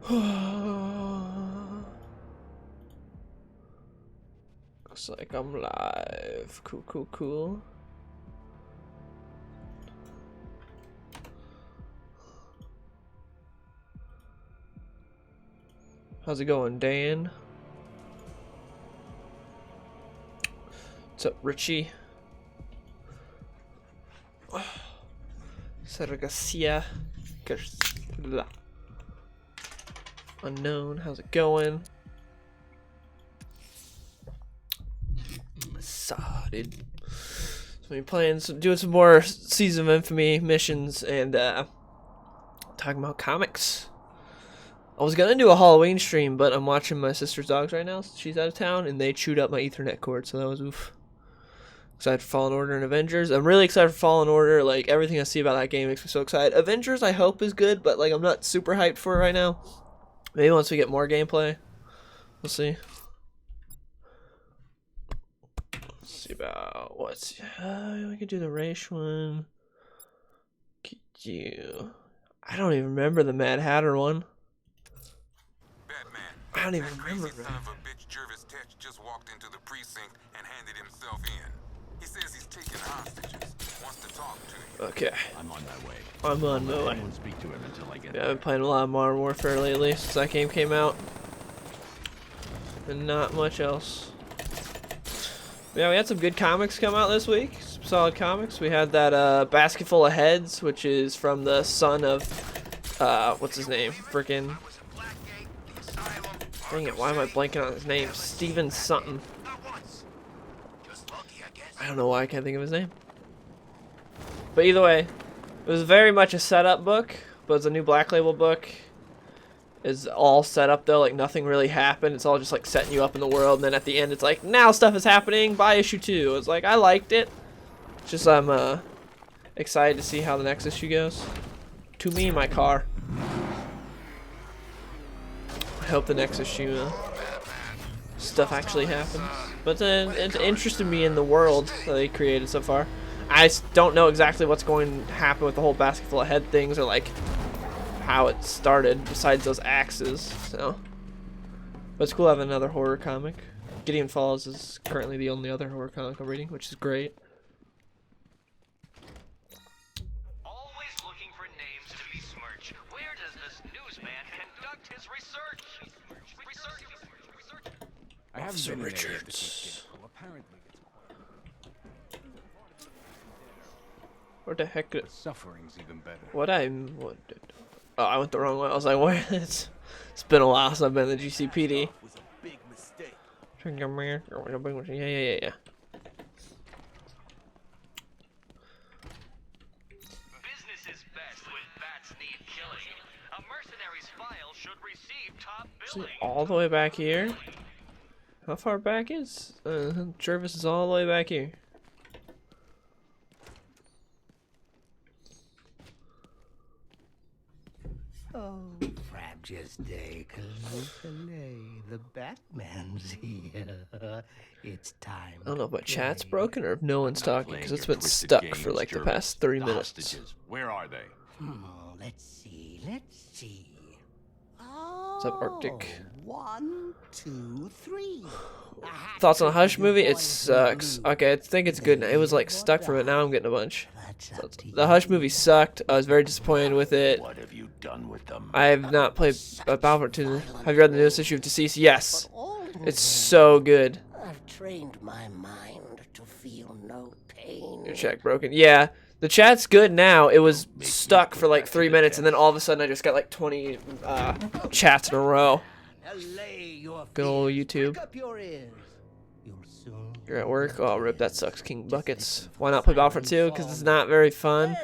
Looks like I'm live. Cool, cool, cool. How's it going, Dan? What's up, Richie? Sargasia. Unknown. How's it going? Dude. So I'm playing, doing some more Season of Infamy missions and talking about comics. I was gonna do a Halloween stream, but I'm watching my sister's dogs right now. She's out of town, and they chewed up my Ethernet cord, so that was oof. Excited for Fallen Order and Avengers. I'm really excited for Fallen Order. Like, everything I see about that game makes me so excited. Avengers, I hope, is good, but like I'm not super hyped for it right now. Maybe once we get more gameplay, we'll see. See about what's we could do the race one. Could you? I don't even remember the Mad Hatter one. Batman. I don't even remember. Crazy son of a bitch Jervis Tetch just walked into the precinct and handed himself in. He says he's taking hostages. Wants to talk to you. Okay. I'm on my way. I'm on my way. I won't speak to him until I get Yeah, there. I've been playing a lot of Modern Warfare lately since that game came out, and not much else. Yeah, we had some good comics come out this week. Some solid comics. We had that Basket Full of Heads, which is from the son of what's his name? Freaking dang it! Why am I blanking on his name? Steven something. I don't know why I can't think of his name. But either way, it was very much a setup book, but it's a new Black Label book. Is all set up though, like nothing really happened. It's all just like setting you up in the world, and then at the end it's like, now stuff is happening, buy issue 2. It's like, I liked it. It's just I'm excited to see how the next issue goes. To me, my car. I hope the next issue stuff actually happens. But then it interested me in the world that they created so far. I don't know exactly what's going to happen with the whole Basket Full of Head things, or like how it started besides those axes, so. But it's cool having another horror comic. Gideon Falls is currently the only other horror comic I'm reading, which is great. Always looking for names to besmirch. Where does this newsman conduct his research? I haven't Officer been in there yet to Richards. see Well, apparently Where the heck did... suffering's even better. What oh, I went the wrong way. I was like, wait, it's been a while since I've been in the GCPD. Yeah. Business is best when bats need killing. A mercenary's file should receive top So billing. all the way back here? How far back is? Jervis is all the way back here. Oh, Frabjous Day, the Batman's here. It's time. I don't know if my to chat's play. broken or if no one's Not talking, playing because it's your been twisted stuck games, for like the Jervis. past 3 The minutes. hostages, where are they? Let's see. What's up, Arctic? 1, 2, 3. Thoughts on the Hush movie? It sucks. Okay, I think it's good. It was like stuck from it. Now I'm getting a bunch. The Hush movie sucked. I was very disappointed with it. What have you done with them? I have not played Battlefront 2. Have you read the newest issue of Deceased? Yes. It's so good. I've trained my mind to feel no pain. Your chat broken. Yeah. The chat's good now. It was stuck for like 3 minutes, and then all of a sudden I just got like 20 chats in a row. Good old YouTube. Up your ears. You'll soon You're at work? Oh, rip, that sucks. King Buckets. Why not play Battlefront 2? Because it's not very fun.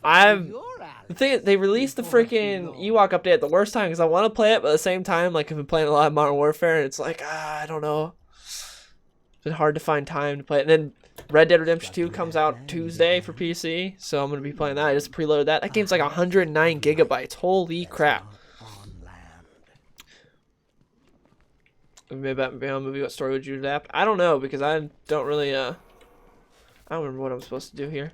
The thing is, they released the freaking Ewok update at the worst time because I want to play it, but at the same time, like, I've been playing a lot of Modern Warfare, and it's like, I don't know. It's been hard to find time to play it. And then Red Dead Redemption 2 comes out Tuesday for PC, so I'm going to be playing that. I just preloaded that. That game's like 109 gigabytes. Holy crap. Maybe Batman movie, what story would you adapt? I don't know, because I don't really, I don't remember what I'm supposed to do here.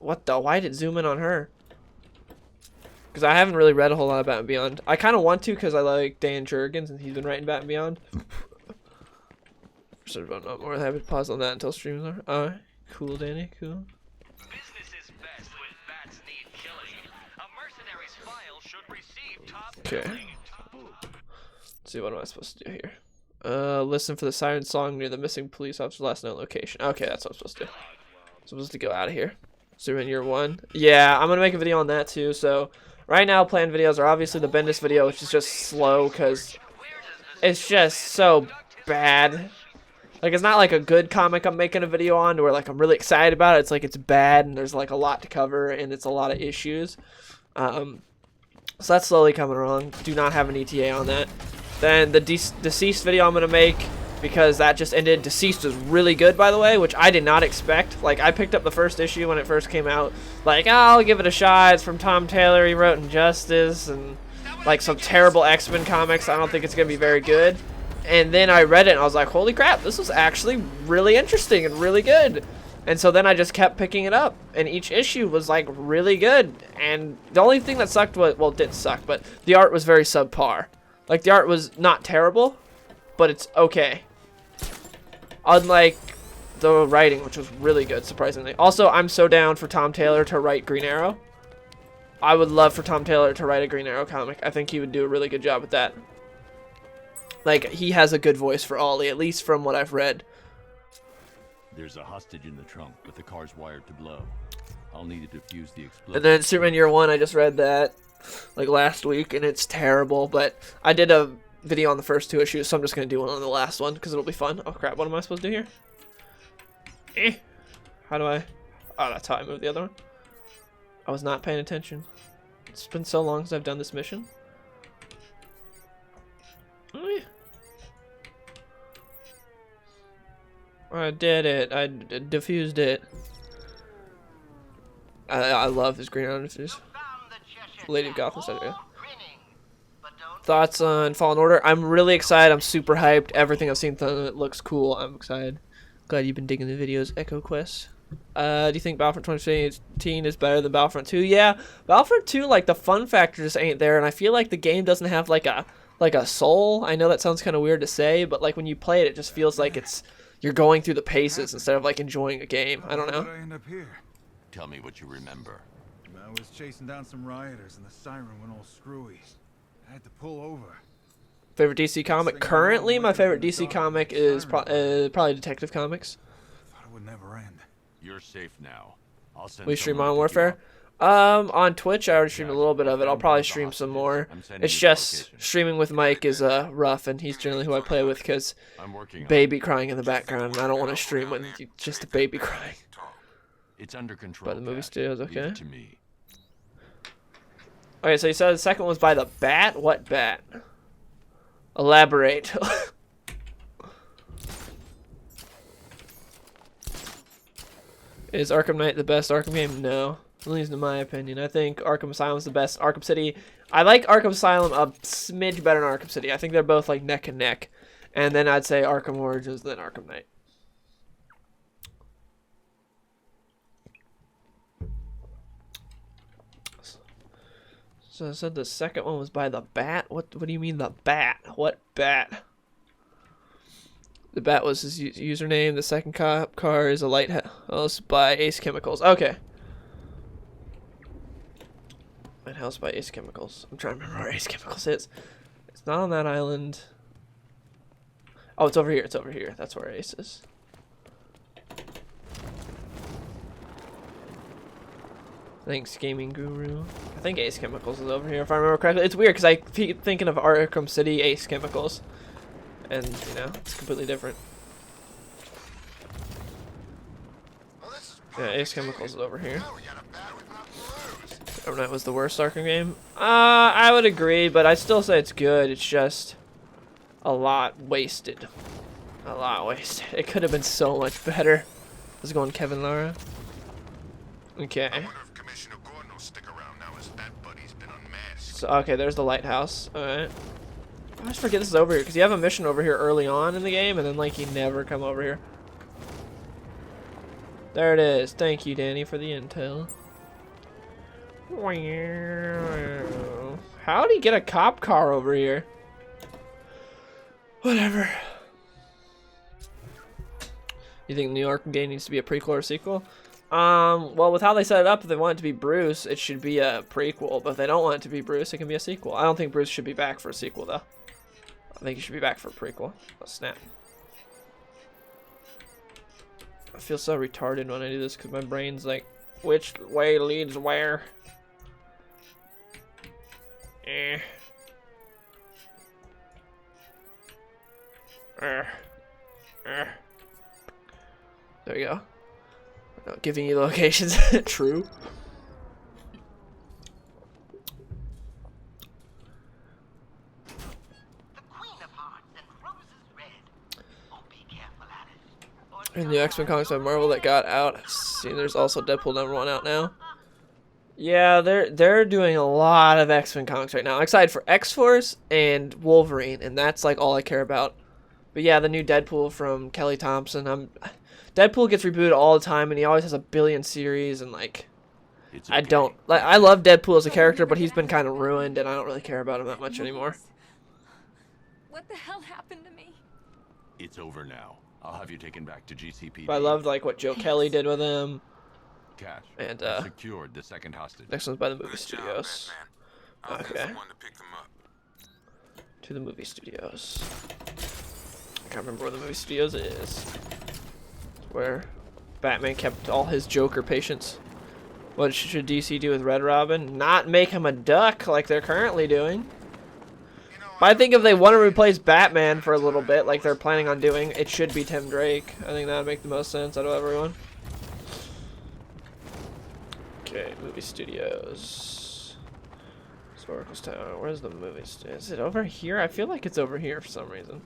What the? Why did it zoom in on her? because I haven't really read a whole lot of Batman Beyond. I kind of want to because I like Dan Jurgens and he's been writing Batman Beyond. So I'm not more happy to pause on that until streams are. Alright, cool, Danny, cool. Business is best when bats need killing. A mercenary's file should receive top Okay. billing. Let's see, what am I supposed to do here? Listen for the siren song near the missing police officer's last known location. Okay, that's what I'm supposed to do. I'm supposed to go out of here. So in year 1. Yeah, I'm gonna make a video on that too. So right now, planned videos are obviously the Bendis video, which is just slow because it's just so bad. Like, it's not like a good comic I'm making a video on where like I'm really excited about it. It's like it's bad and there's like a lot to cover and it's a lot of issues. So that's slowly coming along. Do not have an ETA on that. Then the Deceased video I'm going to make, because that just ended. Deceased was really good, by the way, which I did not expect. Like, I picked up the first issue when it first came out. Like, oh, I'll give it a shot. It's from Tom Taylor. He wrote Injustice and, like, some terrible X-Men comics. I don't think it's going to be very good. And then I read it, and I was like, holy crap, this was actually really interesting and really good. And so then I just kept picking it up, and each issue was, like, really good. And the only thing that sucked was, well, it didn't suck, but the art was very subpar. Like, the art was not terrible, but it's okay. Unlike the writing, which was really good, surprisingly. Also, I'm so down for Tom Taylor to write Green Arrow. I would love for Tom Taylor to write a Green Arrow comic. I think he would do a really good job with that. Like, he has a good voice for Ollie, at least from what I've read. There's a hostage in the trunk, but the car's wired to blow. I'll need to defuse the explosion. And then Superman Year 1, I just read that, like, last week, and it's terrible. But I did a video on the first 2 issues, so I'm just going to do one on the last one, because it'll be fun. Oh, crap, what am I supposed to do here? How do I... Oh, that's how I move the other one. I was not paying attention. It's been so long since I've done this mission. Oh, yeah. I did it. I diffused it. I love his Green Arrow diffuse. Lady of Gotham said it. Thoughts on Fallen Order? I'm really excited. I'm super hyped. Everything I've seen from it looks cool. I'm excited. Glad you've been digging the videos. Echo Quest. Do you think Battlefront 2018 is better than Battlefront 2? Yeah, Battlefront 2, like, the fun factor just ain't there, and I feel like the game doesn't have like a soul. I know that sounds kind of weird to say, but like when you play it, it just feels like you're going through the paces instead of like enjoying a game. I don't know. How did I end up here? Tell me what you remember. I was chasing down some rioters and the siren went all screwy. I had to pull over. Favorite DC comic? Currently, my favorite DC comic is probably Detective Comics. Thought it would never end. You're safe now. I'll send We stream someone Modern to pick you Warfare. up. On Twitch, I already streamed a little bit of it. I'll probably stream some more. It's just streaming with Mike is rough, and he's generally who I play with because I'm working on baby crying in the background, and I don't want to stream when just a baby crying. It's under control. But the movie Cat. studio's Leave okay. it to me. Okay, so you said the second one was by the Bat? What Bat? Elaborate. Is Arkham Knight the best Arkham game? No. At least in my opinion. I think Arkham Asylum's the best. Arkham City. I like Arkham Asylum a smidge better than Arkham City. I think they're both like neck and neck. And then I'd say Arkham Origins, then Arkham Knight. So I said the second one was by the Bat? What do you mean the Bat? What Bat? The Bat was his username. The second cop car is a lighthouse by Ace Chemicals. Okay. Lighthouse by Ace Chemicals. I'm trying to remember where Ace Chemicals is. It's not on that island. Oh, it's over here. It's over here. That's where Ace is. Thanks, Gaming Guru. I think Ace Chemicals is over here, if I remember correctly. It's weird because I keep thinking of Arkham City, Ace Chemicals. And, you know, it's completely different. Yeah, Ace Chemicals is over here. Arkham Knight was the worst Arkham game? I would agree, but I still say it's good. It's just a lot wasted. A lot wasted. It could have been so much better. Let's go on Kevin Lara. Okay. So, okay, there's the lighthouse. Alright. I always forget this is over here, because you have a mission over here early on in the game, and then, like, you never come over here. There it is. Thank you, Danny, for the intel. How'd he get a cop car over here? Whatever. You think New York game needs to be a prequel or a sequel? Well, with how they set it up, if they want it to be Bruce, it should be a prequel. But if they don't want it to be Bruce, it can be a sequel. I don't think Bruce should be back for a sequel, though. I think he should be back for a prequel. Oh, snap. I feel so retarded when I do this because my brain's like, which way leads where? Eh. There you go. Not giving you locations. True. And the X-Men comics by Marvel that got out. See, there's also Deadpool #1 out now. Yeah, they're doing a lot of X-Men comics right now, excited for X-Force and Wolverine, and that's like all I care about. But yeah, the new Deadpool from Kelly Thompson. Deadpool gets rebooted all the time, and he always has a billion series, and like, I don't like. I love Deadpool as a character, but he's been kind of ruined, and I don't really care about him that much anymore. What the hell happened to me? It's over now. I'll have you taken back to GCPD. But I loved like what Joe Kelly did with him. Cash. And secured the second hostage. Next one's by the movie Good job, studios. Batman. I'll send Okay. someone to pick them up. To the movie studios. I can't remember where the movie studios is. Where Batman kept all his Joker patients. What should DC do with Red Robin? Not make him a duck like they're currently doing. But I think if they want to replace Batman for a little bit, like they're planning on doing, it should be Tim Drake. I think that would make the most sense out of everyone. Okay, movie studios. Historical Tower. Where's the movie studio? Is it over here? I feel like it's over here for some reason.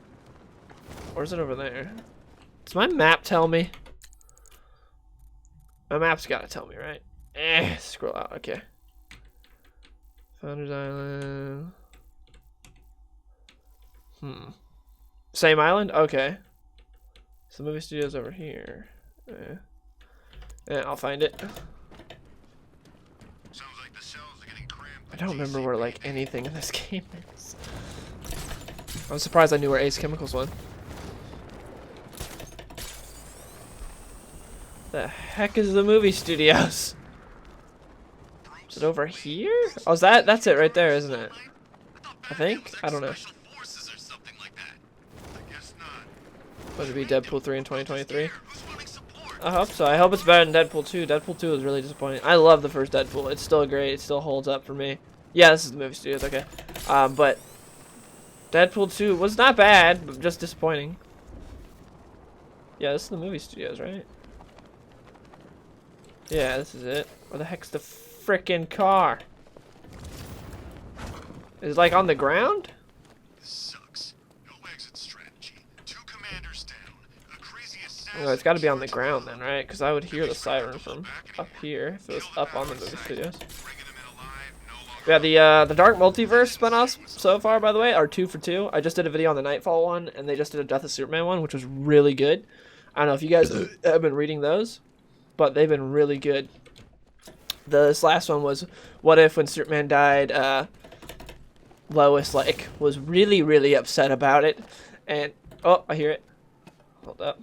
Or is it over there? Does my map tell me? My map's gotta tell me, right? Scroll out. Okay. Founders Island. Same island? Okay. So the movie studio's over here. Yeah, I'll find it. I don't remember where like anything in this game is. I'm surprised I knew where Ace Chemicals went. The heck is the movie studios? Is it over here? Oh, that's it right there, isn't it? I think? I don't know. Would it be Deadpool 3 in 2023? I hope so. I hope it's better than Deadpool 2. Deadpool 2 was really disappointing. I love the first Deadpool. It's still great. It still holds up for me. Yeah, this is the movie studios. Okay. But Deadpool 2 was not bad, but just disappointing. Yeah, this is the movie studios, right? Yeah, this is it. Where the heck's the frickin' car? Is it like on the ground? Oh, it's got to be on the ground then, right? Because I would hear the siren from up here if it was up on the movie studios. Yeah, the Dark Multiverse spinoffs so far, by the way, are 2 for 2. I just did a video on the Nightfall one, and they just did a Death of Superman one, which was really good. I don't know if you guys have been reading those, but they've been really good. This last one was, what if when Superman died, Lois like was really, really upset about it, and oh, I hear it. Hold up.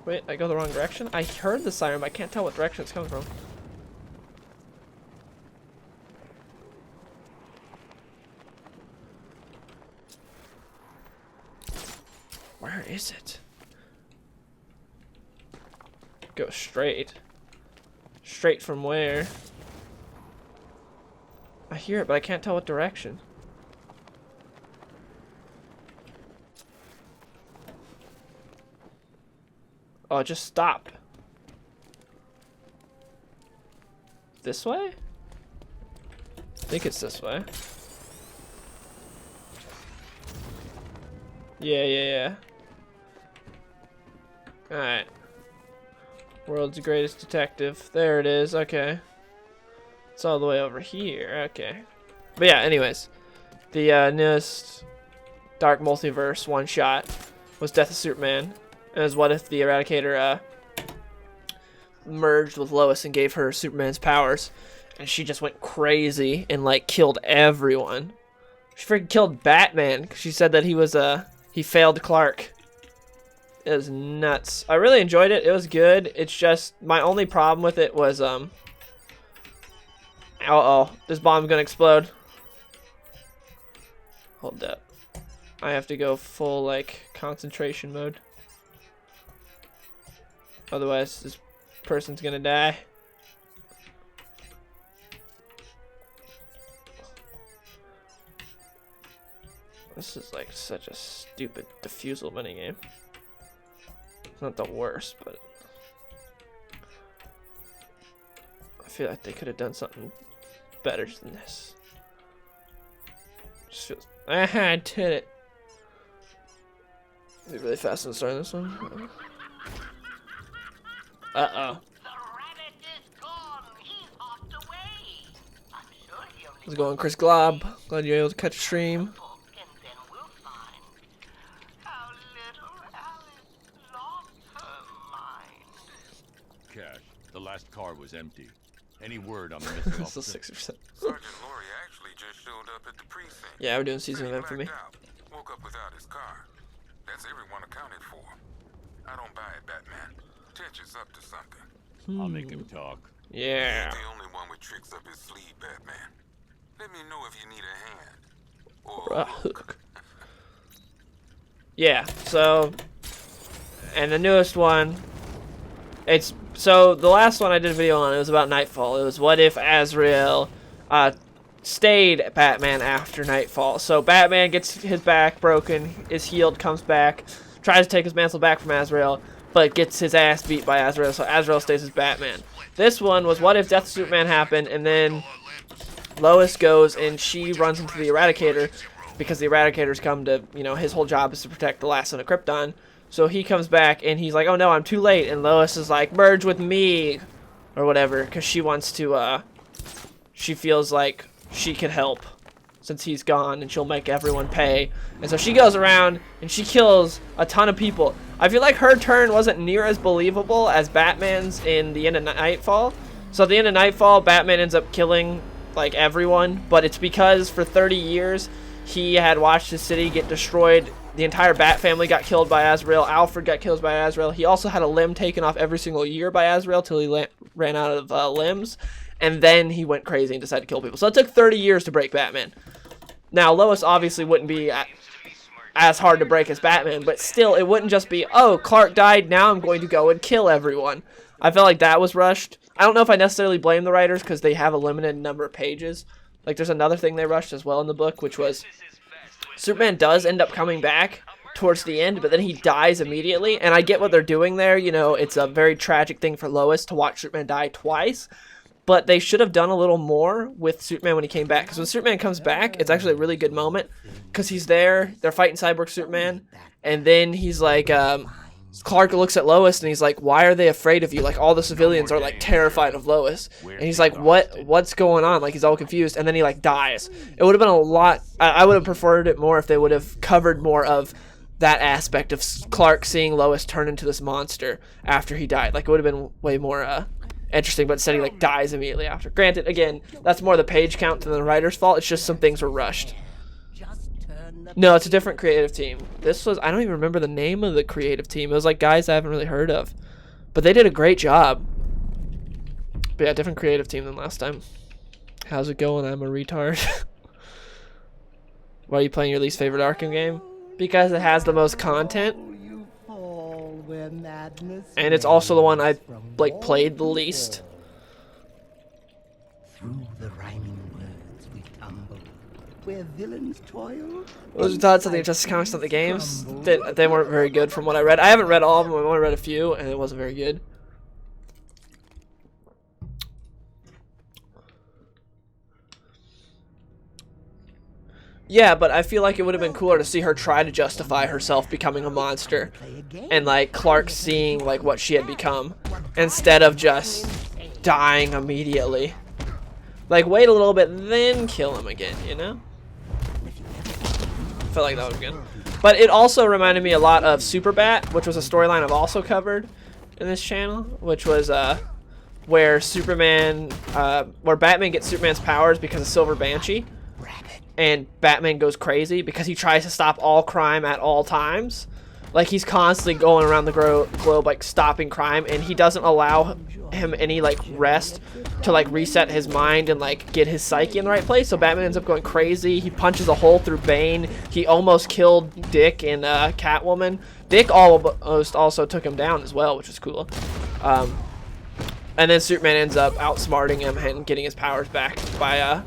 Wait, I go the wrong direction? I heard the siren, but I can't tell what direction it's coming from. Where is it? Go straight. Straight from where? I hear it, but I can't tell what direction. Oh, just stop. This way? I think it's this way. Yeah. Alright. World's greatest detective. There it is. Okay. It's all the way over here. Okay. But yeah, anyways. The newest Dark Multiverse one-shot was Death of Superman. And it was what if the Eradicator merged with Lois and gave her Superman's powers, and she just went crazy and like killed everyone. She freaking killed Batman because she said that he failed Clark. It was nuts. I really enjoyed it. It was good. It's just my only problem with it was uh-oh, this bomb's gonna explode. Hold up. I have to go full like concentration mode. Otherwise this person's gonna die. This is like such a stupid defusal minigame. It's not the worst, but I feel like they could have done something better than this. Just feels I did it. Be really fast in starting this one. Uh-oh. How's it going, Chris Glob? Glad you're able to catch a stream. Cash, the last car was empty. Any word on the missing Still officer? 6%. Sergeant Laurie actually just showed up at the precinct. Yeah, we're doing season event for me. Blacked out, woke up without his car. That's everyone accounted for. I don't buy it, Batman. Tench is up to something. I'll make him talk. Yeah. He's the only one with tricks up his sleeve, Batman. Let me know if you need a hand. Or A hook. Yeah, so, and the newest one, it's, so the last one I did a video on, it was about Nightfall. It was what if Azrael stayed Batman after Nightfall. So Batman gets his back broken, is healed, comes back, tries to take his mantle back from Azrael, but gets his ass beat by Azrael, so Azrael stays as Batman. This one was what if Death of Superman happened, and then Lois goes and she runs into the Eradicator, because the Eradicator's come to, you know, his whole job is to protect the last son of Krypton. So he comes back and he's like, oh no, I'm too late. And Lois is like, merge with me, or whatever, because she wants to, she feels like she could help since he's gone, and she'll make everyone pay. And so she goes around and she kills a ton of people. I feel like her turn wasn't near as believable as Batman's in the end of Nightfall. So at the end of Nightfall, Batman ends up killing like everyone, but it's because for 30 years he had watched his city get destroyed. The entire Bat family got killed by Azrael. Alfred got killed by Azrael. He also had a limb taken off every single year by Azrael till he ran out of limbs. And then he went crazy and decided to kill people. So it took 30 years to break Batman. Now, Lois obviously wouldn't be as hard to break as Batman, but still, it wouldn't just be, oh, Clark died, now I'm going to go and kill everyone. I felt like that was rushed. I don't know if I necessarily blame the writers because they have a limited number of pages. Like, there's another thing they rushed as well in the book, which was Superman does end up coming back towards the end, but then he dies immediately. And I get what they're doing there. You know, it's a very tragic thing for Lois to watch Superman die twice. But they should have done a little more with Superman when he came back. Because when Superman comes back, it's actually a really good moment. Because he's there, they're fighting Cyborg Superman. And then he's like, Clark looks at Lois and he's like, why are they afraid of you? Like, all the civilians are like terrified of Lois. And he's like, what's going on? Like, he's all confused. And then he like dies. It would have been a lot, I would have preferred it more if they would have covered more of that aspect of Clark seeing Lois turn into this monster after he died. Like, it would have been way more interesting, but instead he like dies immediately after. Granted, again, that's more the page count than the writer's fault. It's just some things were rushed. No, it's a different creative team. This was, I don't even remember the name of the creative team. It was like guys I haven't really heard of. But they did a great job. But yeah, different creative team than last time. How's it going? I'm a retard. Why are you playing your least favorite Arkham game? Because it has the most content. And it's also the one I like played the least. Through the rhyming words we tumble, where villains toil. What was your thoughts on the Injustice Comics of the games? They weren't very good from what I read. I haven't read all of them. I've only read a few, and it wasn't very good. Yeah, but I feel like it would have been cooler to see her try to justify herself becoming a monster. And, like, Clark seeing, like, what she had become. Instead of just dying immediately. Like, wait a little bit, then kill him again, you know? I felt like that was good. But it also reminded me a lot of Superbat, which was a storyline I've also covered in this channel, which was where where Batman gets Superman's powers because of Silver Banshee, and Batman goes crazy because he tries to stop all crime at all times. Like, he's constantly going around the globe, like, stopping crime, and he doesn't allow him any, like, rest to, like, reset his mind and, like, get his psyche in the right place. So Batman ends up going crazy. He punches a hole through Bane. He almost killed Dick and Catwoman. Dick almost also took him down as well, which was cool. And then Superman ends up outsmarting him and getting his powers back by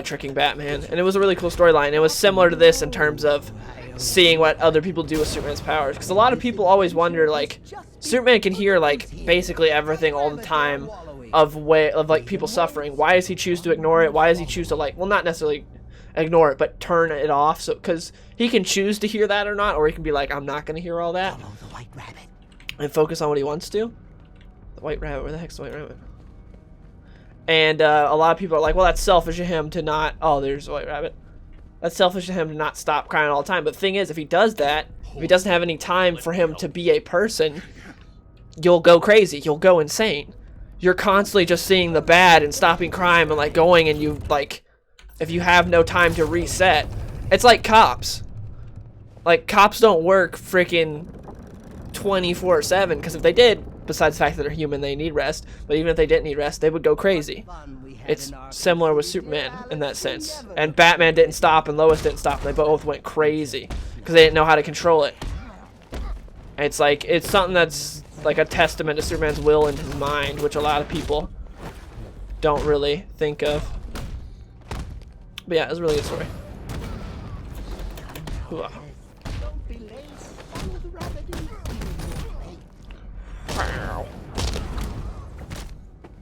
tricking Batman. And it was a really cool storyline. It was similar to this in terms of seeing what other people do with Superman's powers, because a lot of people always wonder, like, Superman can hear, like, basically everything all the time of like people suffering. Why does he choose to ignore it? Why does he choose to, like, well, not necessarily ignore it, but turn it off? So because he can choose to hear that or not, or he can be like, I'm not gonna hear all that, and focus on what he wants to. The White Rabbit, where the heck's the White Rabbit? And a lot of people are like, well, that's selfish of him to not, oh, there's the White Rabbit. That's selfish of him to not stop crying all the time. But the thing is, if he does that, if he doesn't have any time for him to be a person, you'll go crazy. You'll go insane. You're constantly just seeing the bad and stopping crime and, like, going, and you, like, if you have no time to reset, it's like cops. Like, cops don't work freaking 24/7, because if they did, besides the fact that they're human, they need rest, but even if they didn't need rest, they would go crazy. It's similar with Superman in that sense. And Batman didn't stop, and Lois didn't stop, and they both went crazy because they didn't know how to control it. And it's like, it's something that's like a testament to Superman's will and his mind, which a lot of people don't really think of. But yeah, it was a really good story. Hooah. Wow.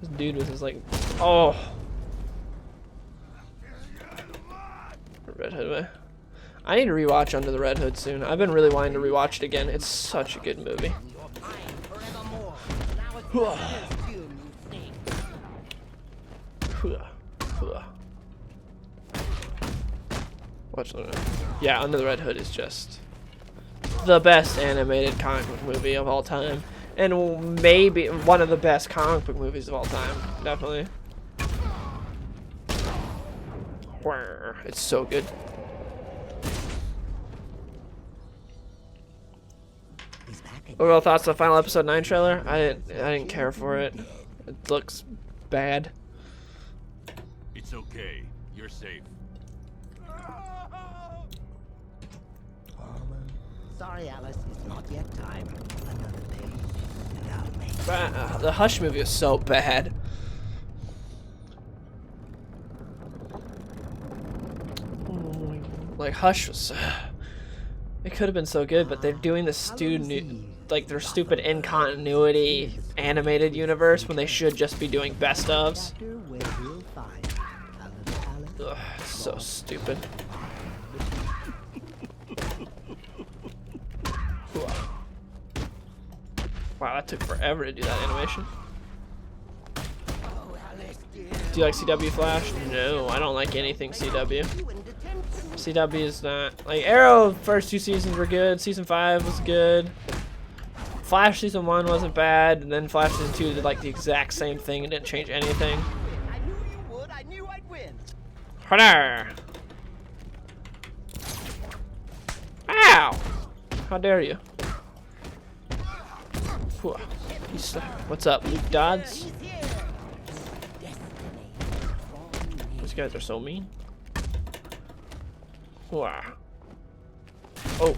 This dude was just like, oh. Red Hood way. I need to rewatch Under the Red Hood soon. I've been really wanting to rewatch it again. It's such a good movie. Watch the yeah, Under the Red Hood is just the best animated comic book movie of all time, and maybe one of the best comic book movies of all time. Definitely. It's so good. Overall thoughts on the final episode 9 trailer? I didn't care for it. It looks bad. It's okay. You're safe. Sorry, Alice, it's not yet time. Another day, and I'll make The Hush movie is so bad. Like, Hush was, it could have been so good, but they're doing this like their stupid in continuity animated universe when they should just be doing best ofs. Ugh, so stupid. Wow, that took forever to do that animation. Do you like CW Flash? No, I don't like anything CW. CW is not, like, Arrow first 2 seasons were good, season 5 was good. Flash season 1 wasn't bad, and then Flash season 2 did like the exact same thing and didn't change anything. I knew you would. I knew I'd win. Harder! Ow! How dare you? What's up, Luke Dodds? These guys are so mean. Wow. Oh.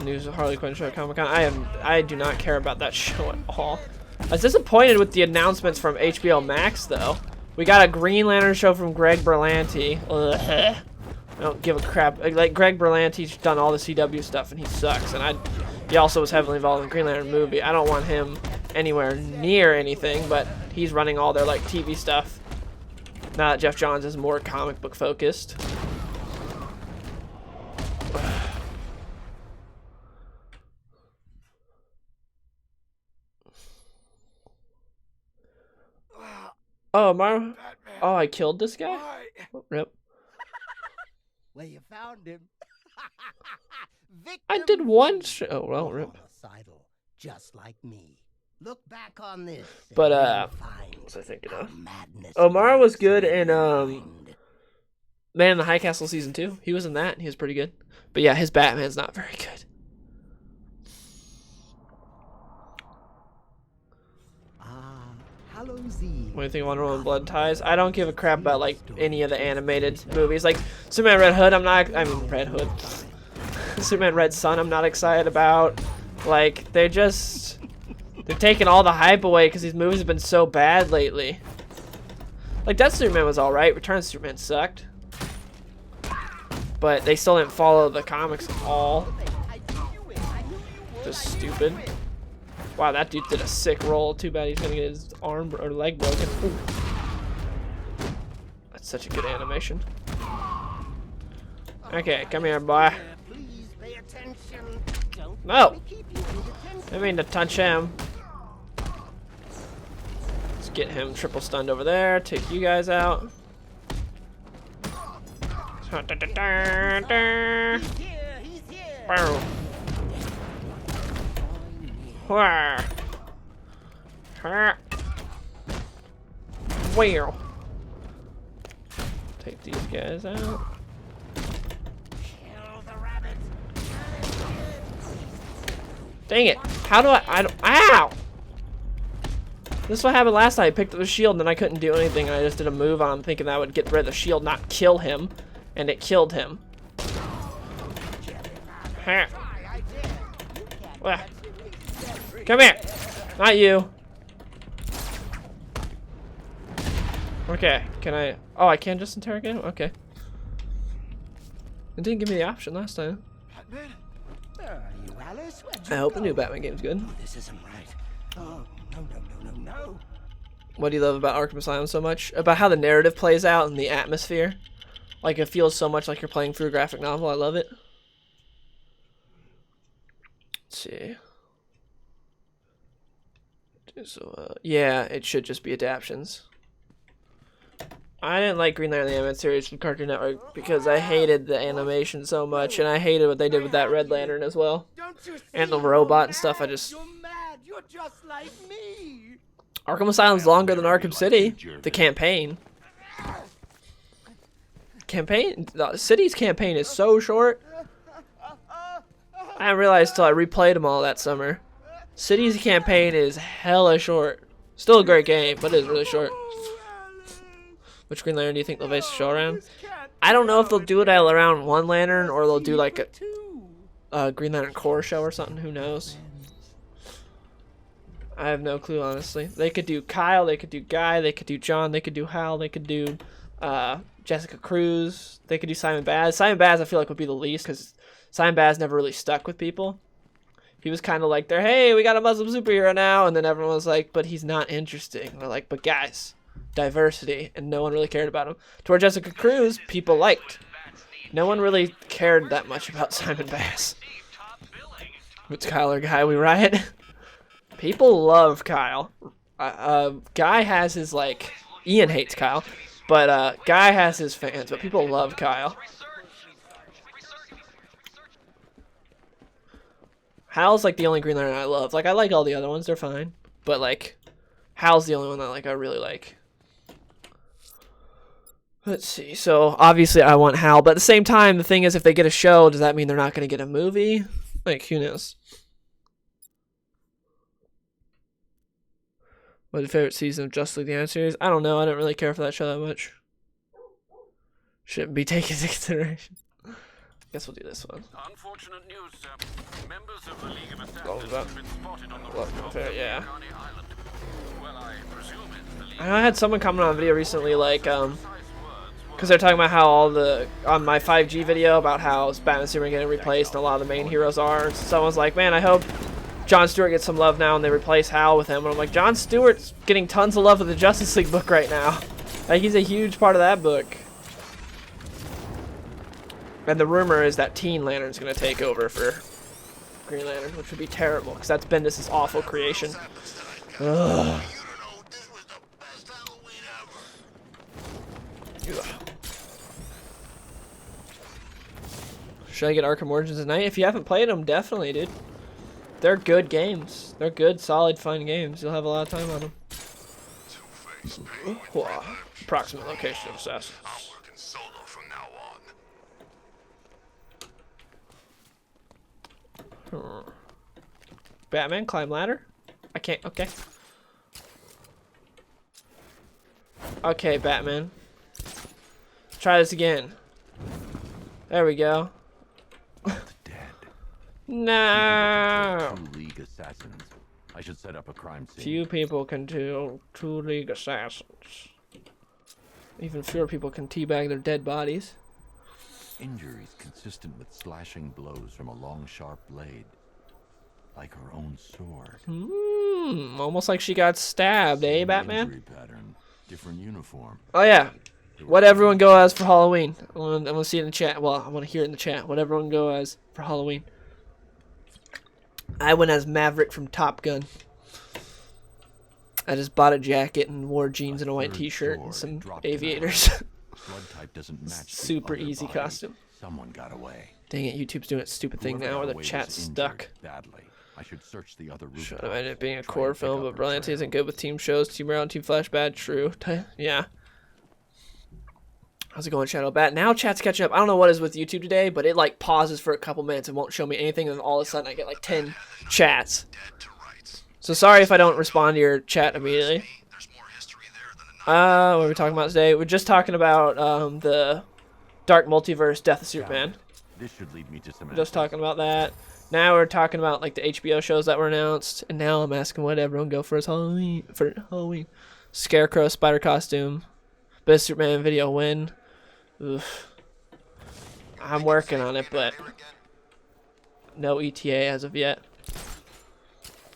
News of Harley Quinn show at Comic-Con. I do not care about that show at all. I was disappointed with the announcements from HBO Max though. We got a Green Lantern show from Greg Berlanti. Ugh. I don't give a crap. Like, Greg Berlanti's done all the CW stuff and he sucks. And he also was heavily involved in the Green Lantern movie. I don't want him anywhere near anything, but he's running all their like TV stuff. Now that Jeff Johns is more comic book focused. Oh, oh, I killed this guy? Rip. Well, you found him. I did one. Oh well, rip. Homicidal, just like me. Look back on this. But and you'll find what was I thinking of? how madness Omar was lurks good in in your mind. Man in the High Castle season 2. He was in that, and he was pretty good. But yeah, his Batman's not very good. Hallows Eve. What do you think of Wonder Woman Blood Ties? I don't give a crap about like any of the animated movies. Like Superman Red Hood, Red Hood. Superman Red Sun, I'm not excited about. Like they're taking all the hype away because these movies have been so bad lately. Like Death Superman was alright. Return of Superman sucked. But they still didn't follow the comics at all. Just stupid. Wow, that dude did a sick roll. Too bad he's gonna get his arm or leg broken. Ooh. That's such a good animation. Okay, come here, boy. Please pay attention. Don't No! let me keep you in detention. I mean to touch him. Let's get him triple stunned over there. Take you guys out. He's here, he's here. Boom. Where? Well. Take these guys out. Kill the rabbit. Dang it. How do I don't, ow! This is what happened last time. I picked up the shield and then I couldn't do anything. I just did a move on him thinking that would get rid of the shield, not kill him. And it killed him. Huh. Well. Come here. Not you. Okay, can I... Oh, I can just interrogate him? Okay. It didn't give me the option last time. Where are you, Alice? Where'd I you hope the go? new Batman game's good. Oh, this isn't right. Oh, no. What do you love about Arkham Asylum so much? About how the narrative plays out and the atmosphere. Like, it feels so much like you're playing through a graphic novel. I love it. Let's see. So, yeah, it should just be adaptations. I didn't like Green Lantern the Animated Series from Cartoon Network because I hated the animation so much, and I hated what they did with that Red Lantern as well. And the robot and stuff, I just... You're mad. You're just like me. Arkham Asylum's longer than Arkham City, the campaign. The city's campaign is so short. I didn't realize till I replayed them all that summer. City's campaign is hella short. Still a great game, but it is really short. Which Green Lantern do you think they'll base the show around? I don't know if they'll do it around one Lantern or they'll do like a Green Lantern Corps show or something. Who knows? I have no clue, honestly. They could do Kyle, they could do Guy, they could do John, they could do Hal, they could do Jessica Cruz, they could do Simon Baz. Simon Baz I feel like would be the least because Simon Baz never really stuck with people. He was kind of like, hey, we got a Muslim superhero now, and then everyone was like, but he's not interesting. They're like, but guys, diversity, and no one really cared about him. Toward Jessica Cruz, people liked. No one really cared that much about Simon Baz. What's Kyle or Guy? We riot. People love Kyle. Guy has his, like, Ian hates Kyle, but Guy has his fans, but people love Kyle. Hal's like the only Green Lantern I love. Like, I like all the other ones, they're fine. But, like, Hal's the only one that, like, I really like. Let's see. So, obviously, I want Hal. But at the same time, the thing is, if they get a show, does that mean they're not going to get a movie? Like, who knows? What's your favorite season of Justice League the Animated Series? I don't know. I don't really care for that show that much. Shouldn't be taken into consideration. Guess we'll do this one. Unfortunate news, sir. Members of the League of What was Assassins that? have been spotted on the What? rooftop Okay, of yeah. Coney Island. Well, I presume it's the League. I had someone comment on a video recently, like, because they're talking about how all the, on my 5G video, about how Batman and Superman getting replaced and a lot of the main heroes are. Someone's like, man, I hope Jon Stewart gets some love now and they replace Hal with him. And I'm like, Jon Stewart's getting tons of love with the Justice League book right now. Like, he's a huge part of that book. And the rumor is that Teen Lantern's going to take over for Green Lantern, which would be terrible, because that's Bendis' awful creation. Ugh. Should I get Arkham Origins tonight? If you haven't played them, definitely, dude. They're good games. They're good, solid, fun games. You'll have a lot of time on them. Approximate location of assassins. I'm working solo from now on. Batman, climb ladder? I can't, okay. Okay, Batman. Try this again. There we go. Dead. No! 2 League assassins. I should set up a crime scene. Few people can kill 2 League assassins. Even fewer people can teabag their dead bodies. Injuries consistent with slashing blows from a long, sharp blade. Like her own sword. Almost like she got stabbed, eh, Batman? Injury pattern, different uniform. Oh yeah. What everyone go as for Halloween? I want to see it in the chat. Well, I want to hear it in the chat. What everyone go as for Halloween? I went as Maverick from Top Gun. I just bought a jacket and wore jeans and a white t-shirt and some aviators. Blood type doesn't match the Super other easy body. costume. Someone got away. Dang it, YouTube's doing its stupid thing Whoever now where got the away was chat's injured stuck. Badly. I should search the other Should rooftops. imagine it being a Try core and pick film, up but her Brilliant trail. isn't good with team shows. Team Round, Team Flash, bad, true. Yeah. How's it going, Shadow Bat? Now chat's catching up. I don't know what is with YouTube today, but it like pauses for a couple minutes and won't show me anything, and then all of a sudden I get like 10 chats. So sorry if I don't respond to your chat immediately. What are we talking about today? We're just talking about the Dark Multiverse Death of Superman. This should lead me to some Just talking about that. Now we're talking about like the HBO shows that were announced, and now I'm asking what everyone go for Halloween. Scarecrow spider costume, best Superman video win. Oof. I'm working on it, but no ETA as of yet.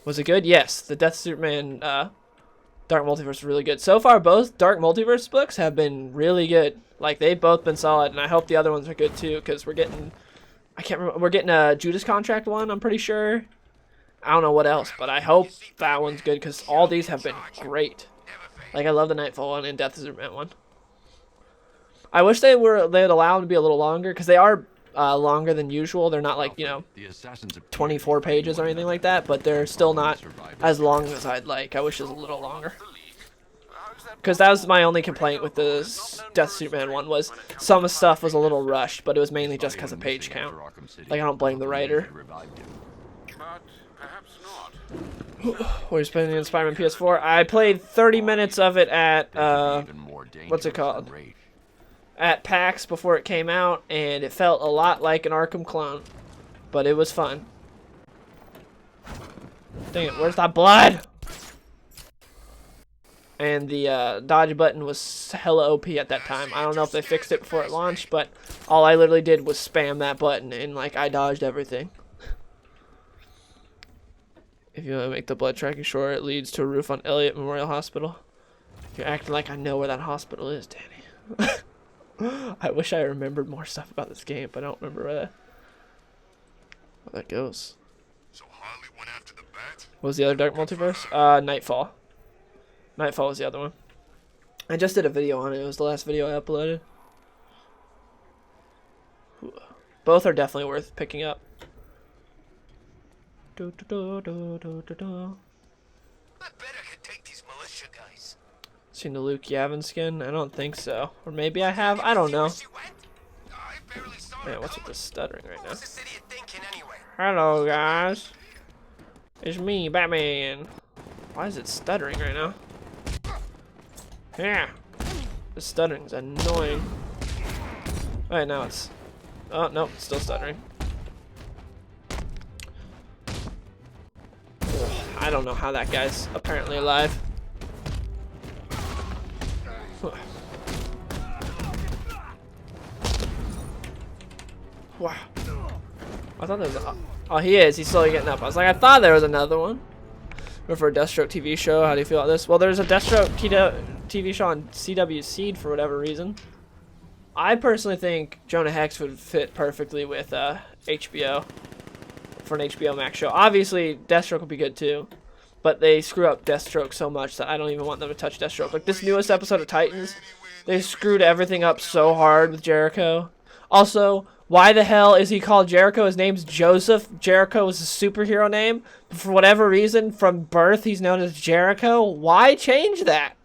Was it good? Yes, the Death of Superman Dark Multiverse was really good. So far, both Dark Multiverse books have been really good. Like, they've both been solid, and I hope the other ones are good too, because we're getting, I can't remember, we're getting a Judas Contract one, I'm pretty sure. I don't know what else, but I hope that one's good, because all these have been great. Like, I love the Nightfall one and Death of Superman one. I wish they'd allow them to be a little longer, because they are longer than usual. They're not like, you know, 24 pages or anything like that, but they're still not as long as I'd like. I wish it was a little longer. Because that was my only complaint with the Death Superman one, was some of the stuff was a little rushed, but it was mainly just because of page count. Like, I don't blame the writer. But perhaps not. We're spending in Spider-Man PS4. I played 30 minutes of it at, what's it called? At PAX before it came out, and it felt a lot like an Arkham clone. But it was fun. Dang it, where's that blood? And the dodge button was hella OP at that time. I don't know if they fixed it before it launched, but all I literally did was spam that button, and like I dodged everything. If you want to make the blood tracking short, it leads to a roof on Elliott Memorial Hospital. You're acting like I know where that hospital is, Danny. I wish I remembered more stuff about this game, but I don't remember where that goes. So Harley went after the bat? What was the other Dark Multiverse? Nightfall. Nightfall was the other one. I just did a video on it. It was the last video I uploaded. Both are definitely worth picking up. I bet I could take these militia guys. Seen the Luke Yavin skin? I don't think so. Or maybe I have. I don't know. Man, what's with this stuttering right now? Hello, guys. It's me, Batman. Why is it stuttering right now? Yeah. The stuttering's annoying. Alright, now it's... Oh, no, it's still stuttering. Ugh, I don't know how that guy's apparently alive. Wow. I thought there was a... Oh, he is. He's slowly getting up. I was like, I thought there was another one. Or for a Deathstroke TV show, how do you feel about this? Well, there's a Deathstroke TV show on CW Seed for whatever reason. I personally think Jonah Hex would fit perfectly with HBO for an HBO Max show. Obviously, Deathstroke would be good too, but they screw up Deathstroke so much that I don't even want them to touch Deathstroke. Like this newest episode of Titans, they screwed everything up so hard with Jericho. Also, Why the hell is he called Jericho? His name's Joseph. Jericho was a superhero name. But for whatever reason, from birth, he's known as Jericho. Why change that?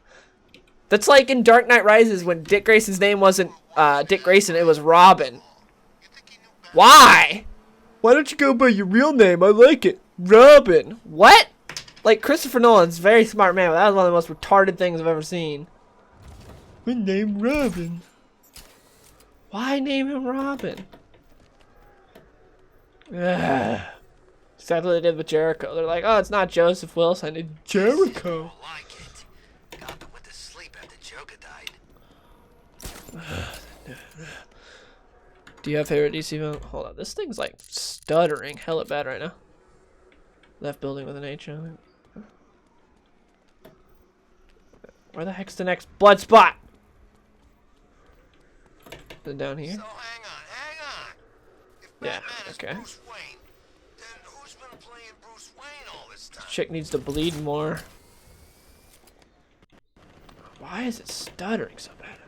That's like in Dark Knight Rises when Dick Grayson's name wasn't Dick Grayson, it was Robin. Why? Why don't you go by your real name? I like it. Robin. What? Like, Christopher Nolan's a very smart man, but that was one of the most retarded things I've ever seen. My name Robin. Why name him Robin? Ugh. Exactly what they did with Jericho. They're like, oh, it's not Joseph Wilson, it's Jericho. Like it. Got to went to sleep after Joker died. Do you have favorite DC villain? Hold on, this thing's like stuttering hella bad right now. Left building with an H on it. Where the heck's the next blood spot? Is it down here? So hang on. If Yeah, Batman is okay. Bruce Wayne, then who's been playing Bruce Wayne all this time? Chick needs to bleed more. Why is it stuttering so bad?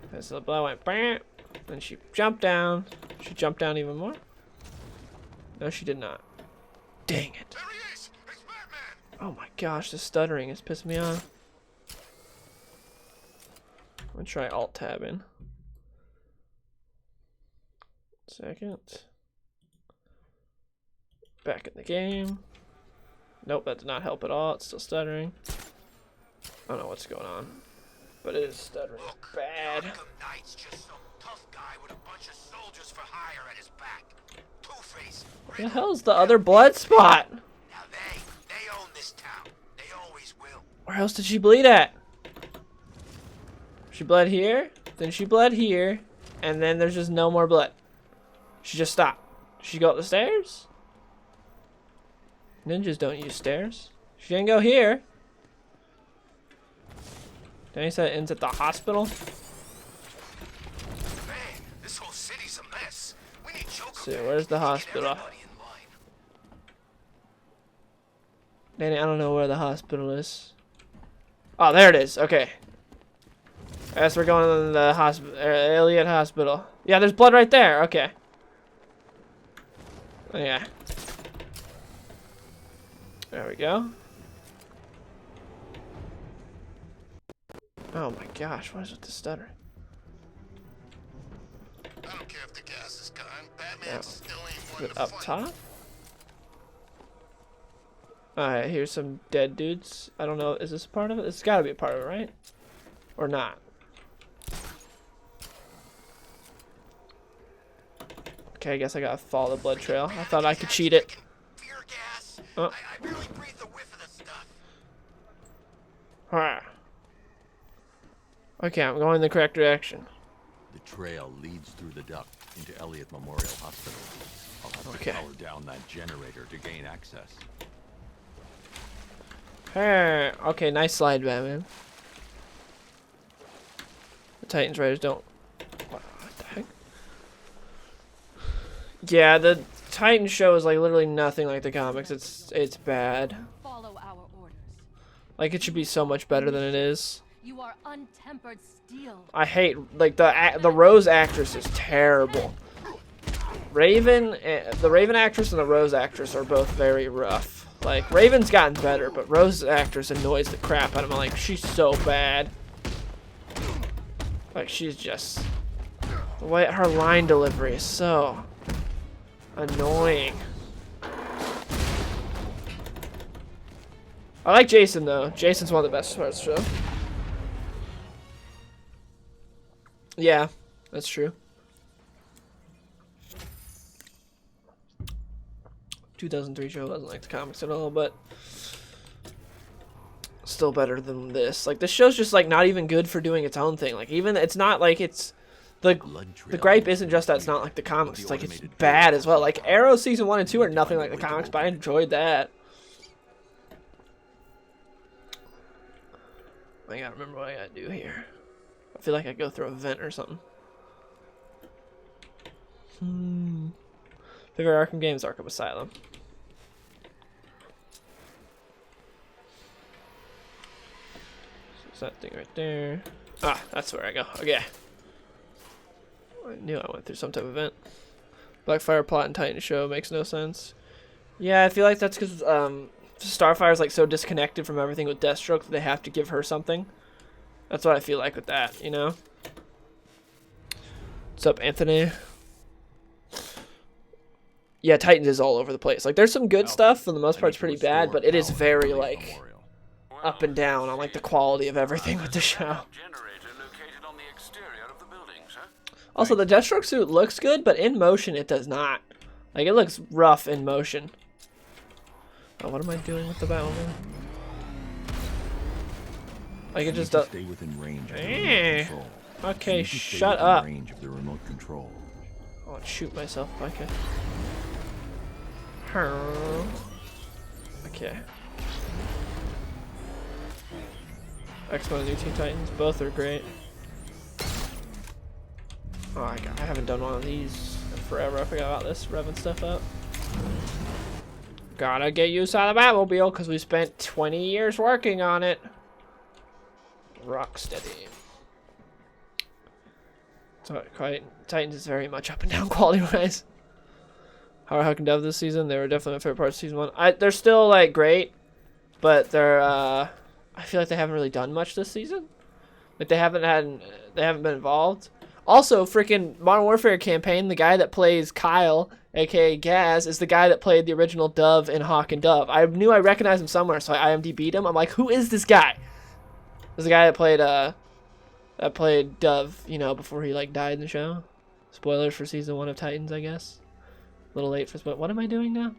Okay, so the blood went bam, then she jumped down. She jumped down even more. No, she did not. Dang it. There he is! It's Batman! Oh my gosh, the stuttering is pissing me off. I'm gonna try alt tab in. Second. Back in the game. Nope, that did not help at all. It's still stuttering. I don't know what's going on, but it is stuttering bad. Arkham Knight's just some tough guy with a bunch of soldiers for hire at his back. Two-Face. Where the hell's the other blood spot? Now they own this town. They always will. Where else did she bleed at? She bled here, then she bled here, and then there's just no more blood. She just stopped. Did she go up the stairs? Ninjas don't use stairs. She didn't go here. Then he said it ends at the hospital. Man, this whole city's a mess. We need Joker. See, where's the hospital? Danny, I don't know where the hospital is. Oh, there it is. Okay. I guess we're going to the hospital, Elliot Hospital. Yeah, there's blood right there. Okay. Oh, yeah. There we go. Oh my gosh, what is with the stutter? I don't care if the gas is gone. Batman Yeah. still ain't Is one it to up fight. top? Alright, here's some dead dudes. I don't know, is this a part of it? It's gotta be a part of it, right? Or not? Okay, I guess I gotta follow the blood trail. I thought I could cheat it. Fear gas. Oh. I barely breathed a whiff of the stuff. Alright. Okay, I'm going in the correct direction. The trail leads through the duct into Elliott Memorial Hospital. I'll have Okay. to power down that generator to gain access. Hey, okay, nice slide, Batman. The Titans Raiders don't. What the heck? Yeah, the Titan show is like literally nothing like the comics. It's bad. Follow our orders. Like it should be so much better than it is. You are untempered steel. I hate like the Rose actress is terrible. Raven, the Raven actress and the Rose actress are both very rough. Like Raven's gotten better, but Rose actress annoys the crap out of me. Like she's so bad. Like she's just the way her line delivery is so annoying. I like Jason though. Jason's one of the best parts of the show. Yeah, that's true. 2003 show wasn't like the comics at all, but still better than this. Like this show's just like not even good for doing its own thing. Like even it's not like it's the gripe isn't just that it's not like the comics. It's like it's bad as well. Like Arrow season 1 and 2 are nothing like the comics, but I enjoyed that. I gotta remember what I gotta do here. I feel like I go through a vent or something. Favorite Arkham games, Arkham Asylum. So that thing right there. Ah, that's where I go. Okay. I knew I went through some type of event. Blackfire plot and Titan show makes no sense. Yeah, I feel like that's because Starfire's like so disconnected from everything with Deathstroke that they have to give her something. That's what I feel like with that, you know? What's up, Anthony? Yeah, Titans is all over the place. Like, there's some good stuff. For the most part, it's pretty bad, but it is very, like, up and down on, like, the quality of everything with the show. Also, the Deathstroke suit looks good, but in motion, it does not. Like, it looks rough in motion. Oh, what am I doing with the Batwoman? Like, it just does. Stay within range of the remote control. Okay, Stay shut within up. range of the remote control. Oh, I'd shoot myself. Okay. Okay. X-Men and New Teen Titans, both are great. Oh, I haven't done one of these in forever. I forgot about this, revving stuff up. Gotta get used out of the Batmobile because we spent 20 years working on it. Rocksteady. So, Titans is very much up and down quality-wise. How are Huck and Dove this season? They were definitely my favorite part of season 1. They're still, like, great, but they're, I feel like they haven't really done much this season. Like, they haven't been involved. Also, freaking Modern Warfare campaign, the guy that plays Kyle, aka Gaz, is the guy that played the original Dove in Hawk and Dove. I knew I recognized him somewhere, so I IMDb'd him. I'm like, who is this guy? This is the guy that played Dove, you know, before he, like, died in the show. Spoilers for season 1 of Titans, I guess. A little late for spoilers. What am I doing now?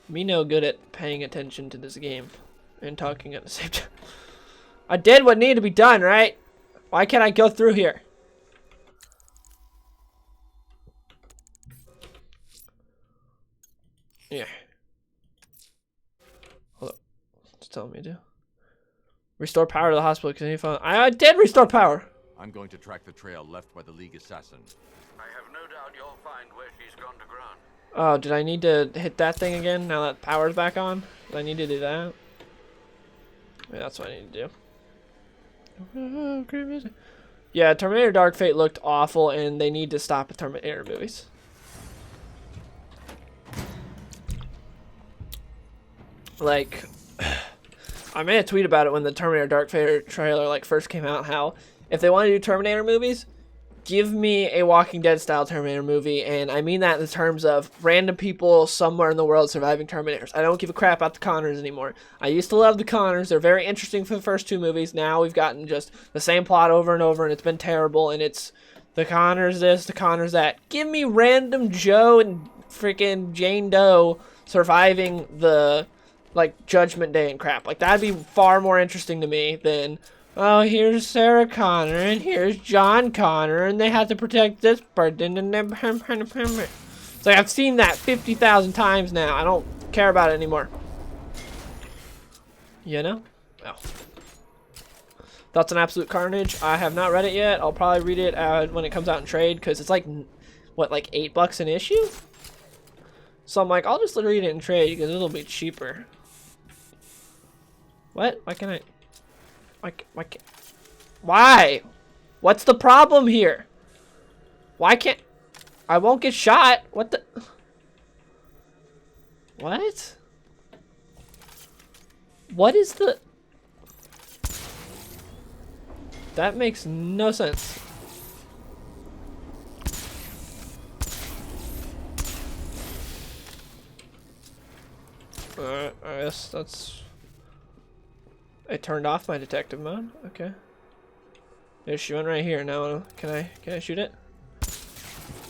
Me no good at paying attention to this game and talking at the same time. I did what needed to be done, right? Why can't I go through here? Yeah. Hold up. It's telling me to. Restore power to the hospital. Continue phone. I did restore power. I'm going to track the trail left by the League assassin. I have no doubt you'll find where she's gone to ground. Oh, did I need to hit that thing again now that power's back on? Did I need to do that? Yeah, that's what I need to do. Yeah, Terminator Dark Fate looked awful, and they need to stop with Terminator movies. Like, I made a tweet about it when the Terminator Dark Fate trailer like first came out, how if they want to do Terminator movies, give me a Walking Dead style Terminator movie, and I mean that in terms of random people somewhere in the world surviving Terminators. I don't give a crap about the Connors anymore. I used to love the Connors. They're very interesting for the first 2 movies. Now we've gotten just the same plot over and over, and it's been terrible, and it's the Connors this, the Connors that. Give me random Joe and freaking Jane Doe surviving the, like, Judgment Day and crap. Like, that'd be far more interesting to me than, oh, here's Sarah Connor, and here's John Connor, and they have to protect this person, and then... It's like, I've seen that 50,000 times now. I don't care about it anymore. You know? Oh. Thoughts on Absolute Carnage? I have not read it yet. I'll probably read it when it comes out in trade, because it's like, what, like $8 an issue? So I'm like, I'll just read it in trade, because it'll be cheaper. What? Why can't I... Why? What's the problem here? Why can't... I won't get shot. What the... What? What is the... That makes no sense. I guess that's... I turned off my detective mode. Okay. There's shooting right here. Now, can I shoot it?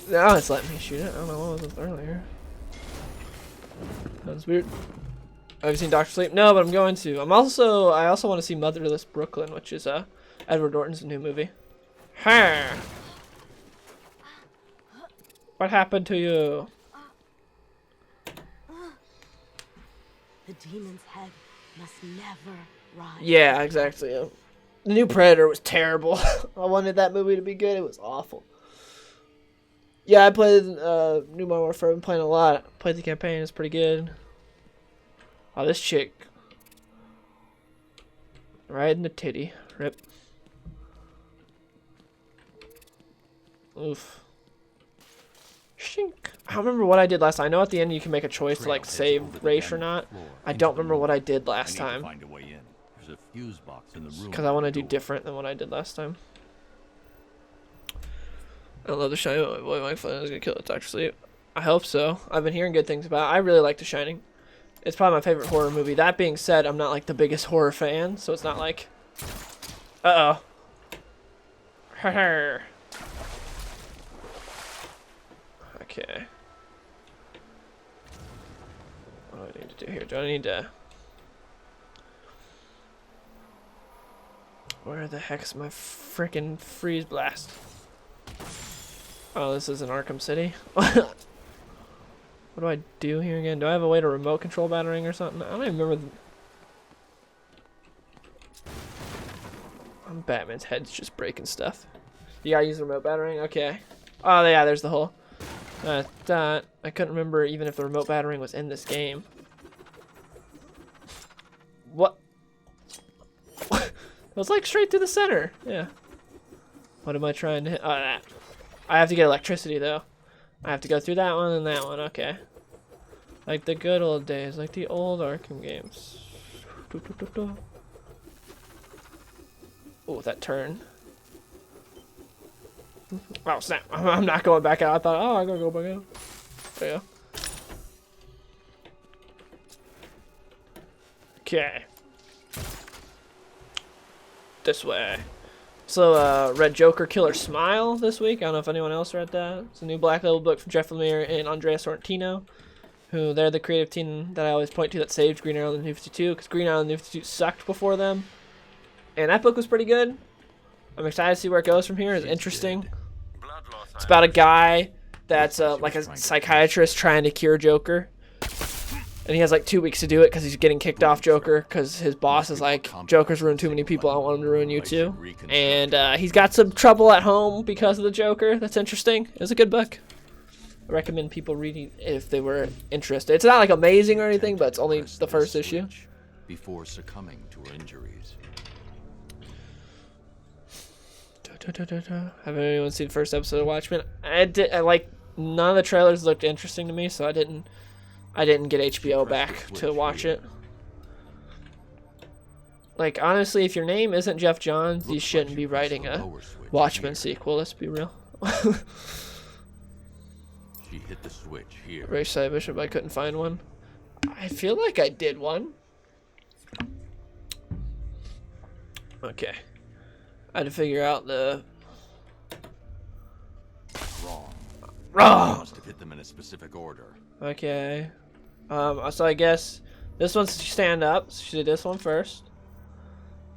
No, it's letting me shoot it. I don't know what was it earlier. That's weird. Have you seen Doctor Sleep? No, but I'm going to. I also want to see Motherless Brooklyn, which is Edward Norton's new movie. Ha! What happened to you? The demon's head must never rise. Yeah, exactly. The new Predator was terrible. I wanted that movie to be good. It was awful. Yeah, I played New Modern Warfare. I've been playing a lot. Played the campaign. It's pretty good. Oh, this chick. Right in the titty. Rip. Oof. Shink. I don't remember what I did last time. I know at the end you can make a choice to like save race or not. I don't remember what I did last time. Find a way in. There's a fuse box in the room. Because I want to do different than what I did last time. I love The Shining. Boy, my phone is going to kill it. Dr. Sleep. I hope so. I've been hearing good things about it. I really like The Shining. It's probably my favorite horror movie. That being said, I'm not like the biggest horror fan, so it's not like... Uh-oh. Okay. What do I need to do here? Do I need to... Where the heck's my frickin' freeze blast? Oh, this is in Arkham City. What do I do here again? Do I have a way to remote control battering or something? I don't even remember. Batman's head's just breaking stuff. You gotta use the remote battering? Okay. Oh, yeah, there's the hole. That. I couldn't remember even if the remote battering was in this game. What? It was like straight through the center. Yeah. What am I trying to hit? Oh, that. I have to get electricity, though. I have to go through that one and that one. Okay. Like the good old days. Like the old Arkham games. Oh, that turn. Oh, snap. I'm not going back out. I thought, oh, I'm going to go back out. There you go. Okay. This way. So, read Joker Killer Smile this week. I don't know if anyone else read that. It's a new Black Label book from Jeff Lemire and Andrea Sorrentino, who they're the creative team that I always point to that saved Green Arrow and the New 52, because Green Arrow and the New 52 sucked before them. And that book was pretty good. I'm excited to see where it goes from here. It's interesting. It's about a guy that's like a psychiatrist trying to cure Joker. And he has like 2 weeks to do it because he's getting kicked off Joker because his boss is like, Joker's ruined too many people, I don't want him to ruin you too. And he's got some trouble at home because of the Joker. That's interesting. It was a good book. I recommend people reading if they were interested. It's not like amazing or anything, but it's only the first issue. Before succumbing to her injuries. Have anyone seen the first episode of Watchmen? I like none of the trailers looked interesting to me, so I didn't get HBO back to watch it. Like, honestly, if your name isn't Jeff Johns, you shouldn't be writing a Watchmen sequel, let's be real. She hit the switch here. Very excited, Bishop, I couldn't find one. I feel like I did one. Okay. I had to figure out the... Wrong! Must have hit them in a specific order. Okay. So I guess this one's stand up. So she did this one first.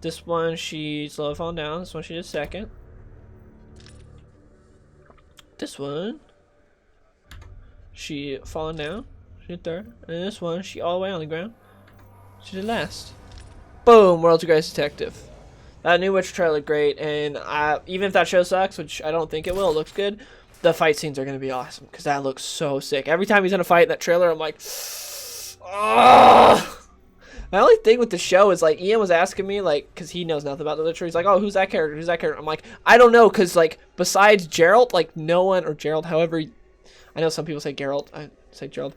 This one she slowly falling down. This one she did second. This one she falling down. She did third. And this one she all the way on the ground. She did last. Boom! World's Greatest Detective. That new Witcher trailer looked great, and even if that show sucks, which I don't think it will, it looks good. The fight scenes are going to be awesome, because that looks so sick. Every time he's in a fight in that trailer, I'm like, oh! My only thing with the show is, like, Ian was asking me, like, because he knows nothing about the literature. He's like, oh, who's that character? Who's that character? I'm like, I don't know, because, like, besides Geralt, like, no one, or Gerald, however, I know some people say Geralt, I say Gerald,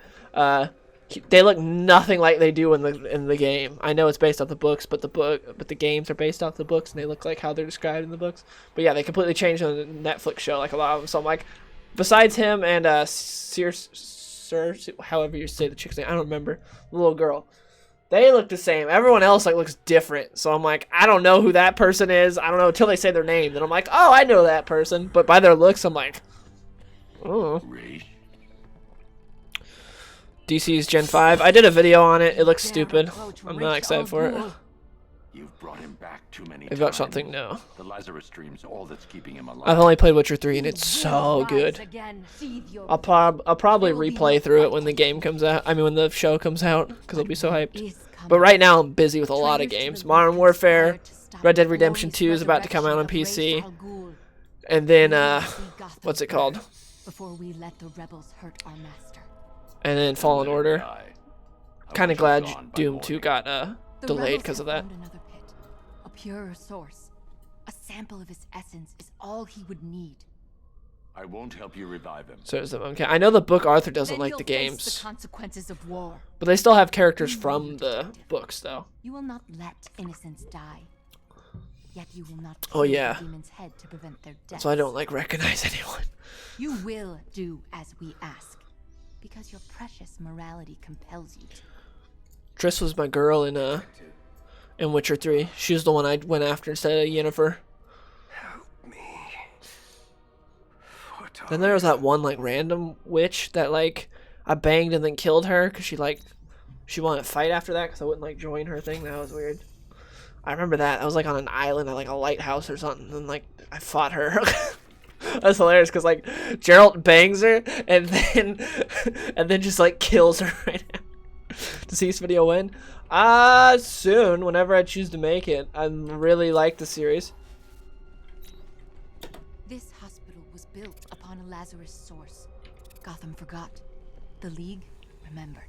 they look nothing like they do in the game. I know it's based off the books, but the games are based off the books, and they look like how they're described in the books. But yeah, they completely changed on the Netflix show, like a lot of them. So I'm like, besides him and however you say the chick's name, I don't remember, the little girl, they look the same. Everyone else like looks different. So I'm like, I don't know who that person is. I don't know until they say their name. Then I'm like, oh, I know that person. But by their looks, I'm like, oh. DC's Gen 5. I did a video on it. It looks stupid. I'm not excited for it. You've brought him back too many I've got something new. The Lazarus stream's all that's keeping him alive. I've only played Witcher 3 and it's so good. I'll probably replay through it when the game comes out. I mean, when the show comes out, because I'll be so hyped. But right now I'm busy with a lot of games. Modern Warfare, Red Dead Redemption 2 is about to come out on PC. And then, what's it called? Before we let the rebels hurt our master. And then Fallen Order. Kind of glad Doom 2 got delayed because of that. Another pit, a purer source. A sample of his essence is all he would need. I won't help you revive him. So okay, I know the book Arthur doesn't Then like you'll the face games, the consequences of war. but they still have characters from the books, though. You will not let innocents die. Yet you will not Oh, kill yeah. the demon's head to prevent their death. So I don't like recognize anyone. You will do as we ask, because your precious morality compels you to. Triss was my girl in Witcher 3. She was the one I went after instead of Yennefer. Then there was that one like random witch that like I banged and then killed her because she wanted to fight after that because I wouldn't like join her thing. That was weird. I remember that. I was like on an island at like a lighthouse or something, and like I fought her. That's hilarious because like Geralt bangs her and then just like kills her right now. To see this video when? Soon, whenever I choose to make it. I really like the series. This hospital was built upon a Lazarus source. Gotham forgot. The League remembered.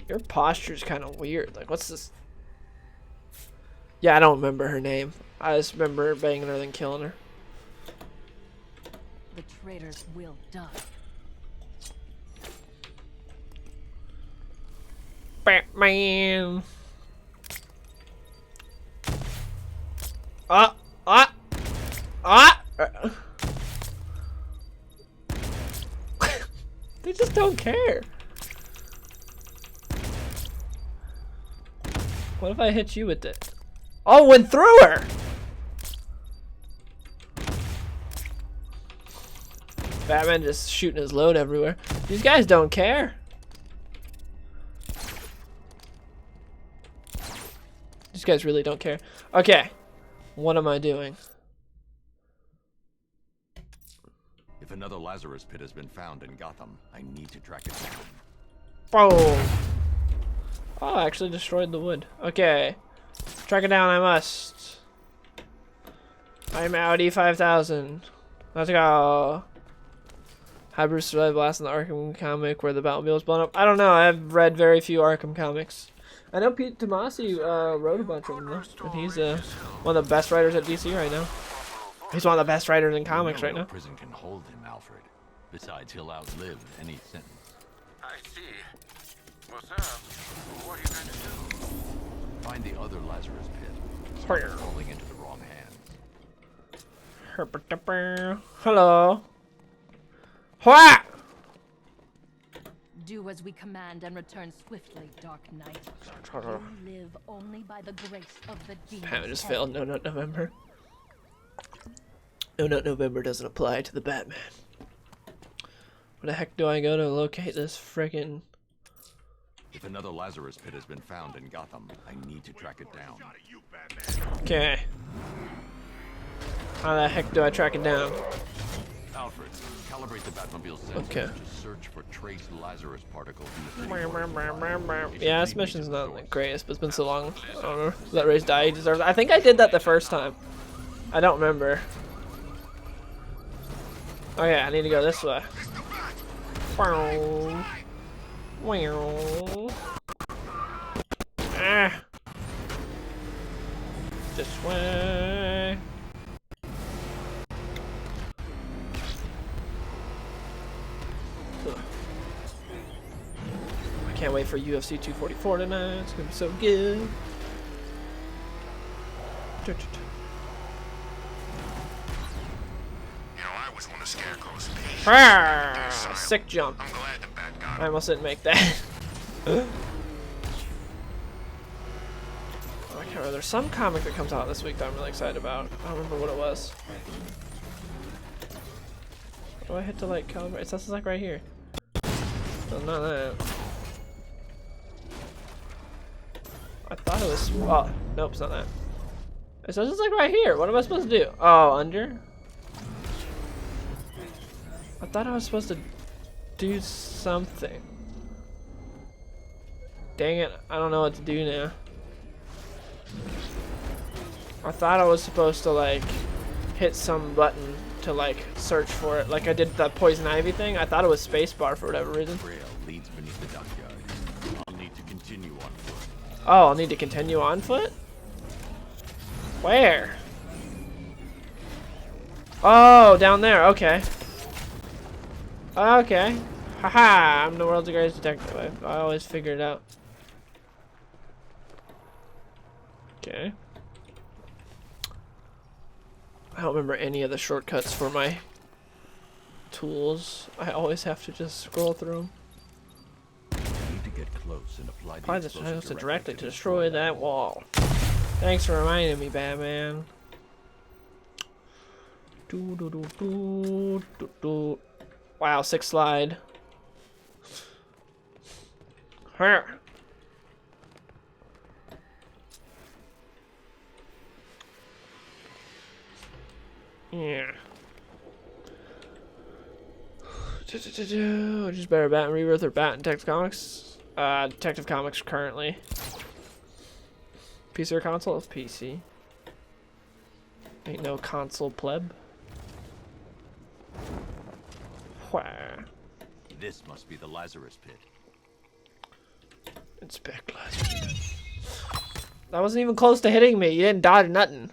Your posture's kind of weird. Like, what's this? Yeah, I don't remember her name. I just remember banging her then killing her. The traitors will die. Batman. They just don't care. What if I hit you with it? Oh, went through her. Batman just shooting his load everywhere. These guys don't care. These guys really don't care. Okay. What am I doing? If another Lazarus Pit has been found in Gotham, I need to track it down. Boom. Oh, I actually destroyed the wood. Okay. Track it down, I must. I'm Audi 5000. Let's go. How Bruce survived blast in the Arkham comic where the Batmobile was blown up. I don't know. I've read very few Arkham comics. I know Pete Tomasi wrote a bunch of them, though. And he's one of the best writers at DC right now. He's one of the best writers in comics right now. Prison can hold him, Alfred. Besides, he'll outlive any sentence. I see. Well, sir, what are you going to do? Find the other Lazarus Pit. Stop falling into the wrong hands. Hello. What? Do as we command and return swiftly, Dark Knight. You live only by the grace of the demons. Damn, it just failed. No Nut November. No Nut November doesn't apply to the Batman. Where the heck do I go to locate this frickin'? If another Lazarus Pit has been found in Gotham, I need to track it down. Okay. How the heck do I track it down? Alfred, calibrate the Batmobile sensor Okay. to search for trace Lazarus particles in the city. Yeah, this mission's not the greatest, but it's been so long. I don't know. Let Ray's die. He deserves it. I think I did that the first time. I don't remember. Okay, I need to go this way. Ah. This way. Ugh. I can't wait for UFC 244 tonight. It's gonna be so good. I was one of Scarecrow's Sick jump. I'm glad the Bat got I almost didn't make that. I can't remember. There's some comic that comes out this week that I'm really excited about. I don't remember what it was. What do I hit to like calibrate? It says it's like right here. No, not that. I thought it was. Oh, nope, it's not that. It says it's like right here. What am I supposed to do? Oh, under? I thought I was supposed to do something. Dang it, I don't know what to do now. I thought I was supposed to like hit some button to like search for it, like I did that poison ivy thing. I thought it was spacebar for whatever reason. Trail leads beneath the dockyard. I'll need to continue on foot. Oh, I'll need to continue on foot? Where? Oh, down there, okay. Okay. Haha, I'm the world's greatest detective. I always figure it out. Okay. I don't remember any of the shortcuts for my tools. I always have to just scroll through them. Need to get close and apply Apply the the explosive explosive directly to to destroy that wall. Thanks for reminding me, Batman. Wow, 6 slide. Her. Yeah. Just better Bat and Rebirth or Bat and Detective Comics? Detective Comics currently. PC or console? It's PC. Ain't no console pleb. Wah. This must be the Lazarus Pit. Inspect Lazarus Pit. That wasn't even close to hitting me. You didn't dodge nothing.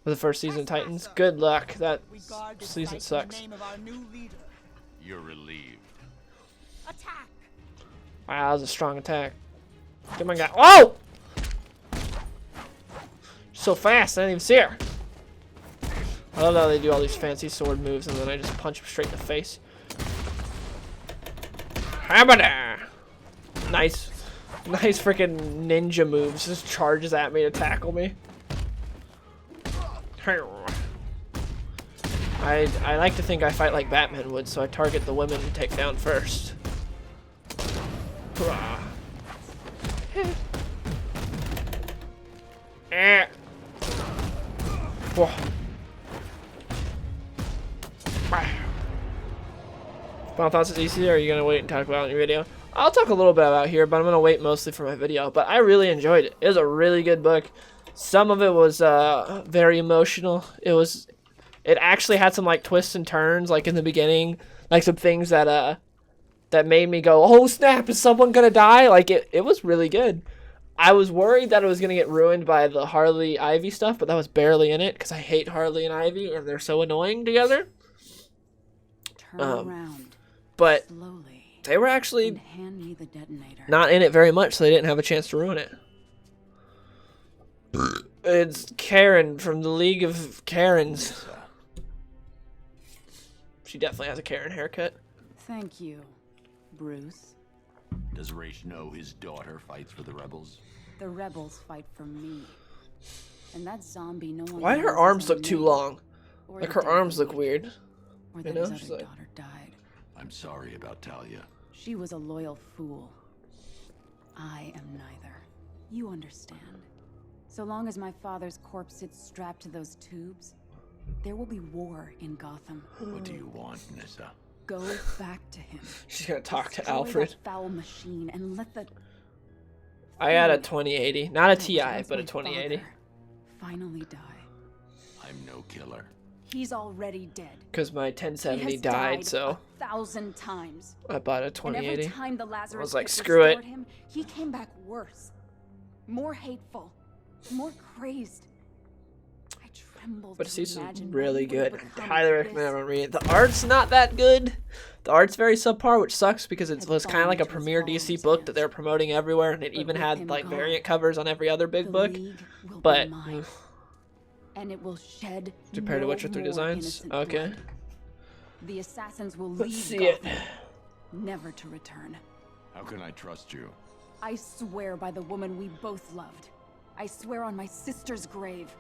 For the first season of Titans. Good luck. That season sucks. You're relieved. Attack! Wow, that was a strong attack. Come on, guy. Oh! So fast, I didn't even see her. I love how they do all these fancy sword moves and then I just punch him straight in the face. Habada! Nice. Nice freaking ninja moves. Just charges at me to tackle me. I like to think I fight like Batman would, so I target the women to take down first. Final thoughts is easy, or are you going to wait and talk about it in your video? I'll talk a little bit about here, but I'm going to wait mostly for my video. But I really enjoyed it. It was a really good book. Some of it was very emotional. It actually had some like twists and turns, like in the beginning, like some things that that made me go, "Oh snap! Is someone gonna die?" Like it was really good. I was worried that it was gonna get ruined by the Harley Ivy stuff, but that was barely in it because I hate Harley and Ivy and they're so annoying together. Turn around. But Slowly. they were actually And hand me the detonator. not in it very much, so they didn't have a chance to ruin it. It's Karen from the League of Karens. She definitely has a Karen haircut. Thank you, Bruce. Does Raish know his daughter fights for the rebels? The rebels fight for me. And that zombie no longer Why do her knows arms his look own too name, long? or Like the her death arms of look Legion, weird. Or You that know, his she's other like- daughter died. I'm sorry about Talia. She was a loyal fool. I am neither. You understand. So long as my father's corpse sits strapped to those tubes, there will be war in Gotham. What do you want, Nissa? Go back to him. She's gonna talk to Destroy Alfred. that foul machine and let the I had a 2080, not a that was TI, once but a my 2080. father finally die. I'm no killer. He's already dead. Because my He 1070 has died, so 1,000 times. I bought a And every 2080. time the Lazarus was like, Pit screw it. restored him, he came back worse, more hateful, more crazed. I trembled. But to the season's imagine really what he would good. become Highly of recommend this. everyone read it. The art's not that good. The art's very subpar, which sucks because it was kind of like a premier DC book that they're promoting everywhere, and it even with had him like gone, variant covers on every other big The book. League will But be mine, and it will shed compared to no Witcher 3 more designs, innocent okay. blood. The assassins will Let's leave see it. Gotham, never to return. How can I trust you? I swear by the woman we both loved. I swear on my sister's grave.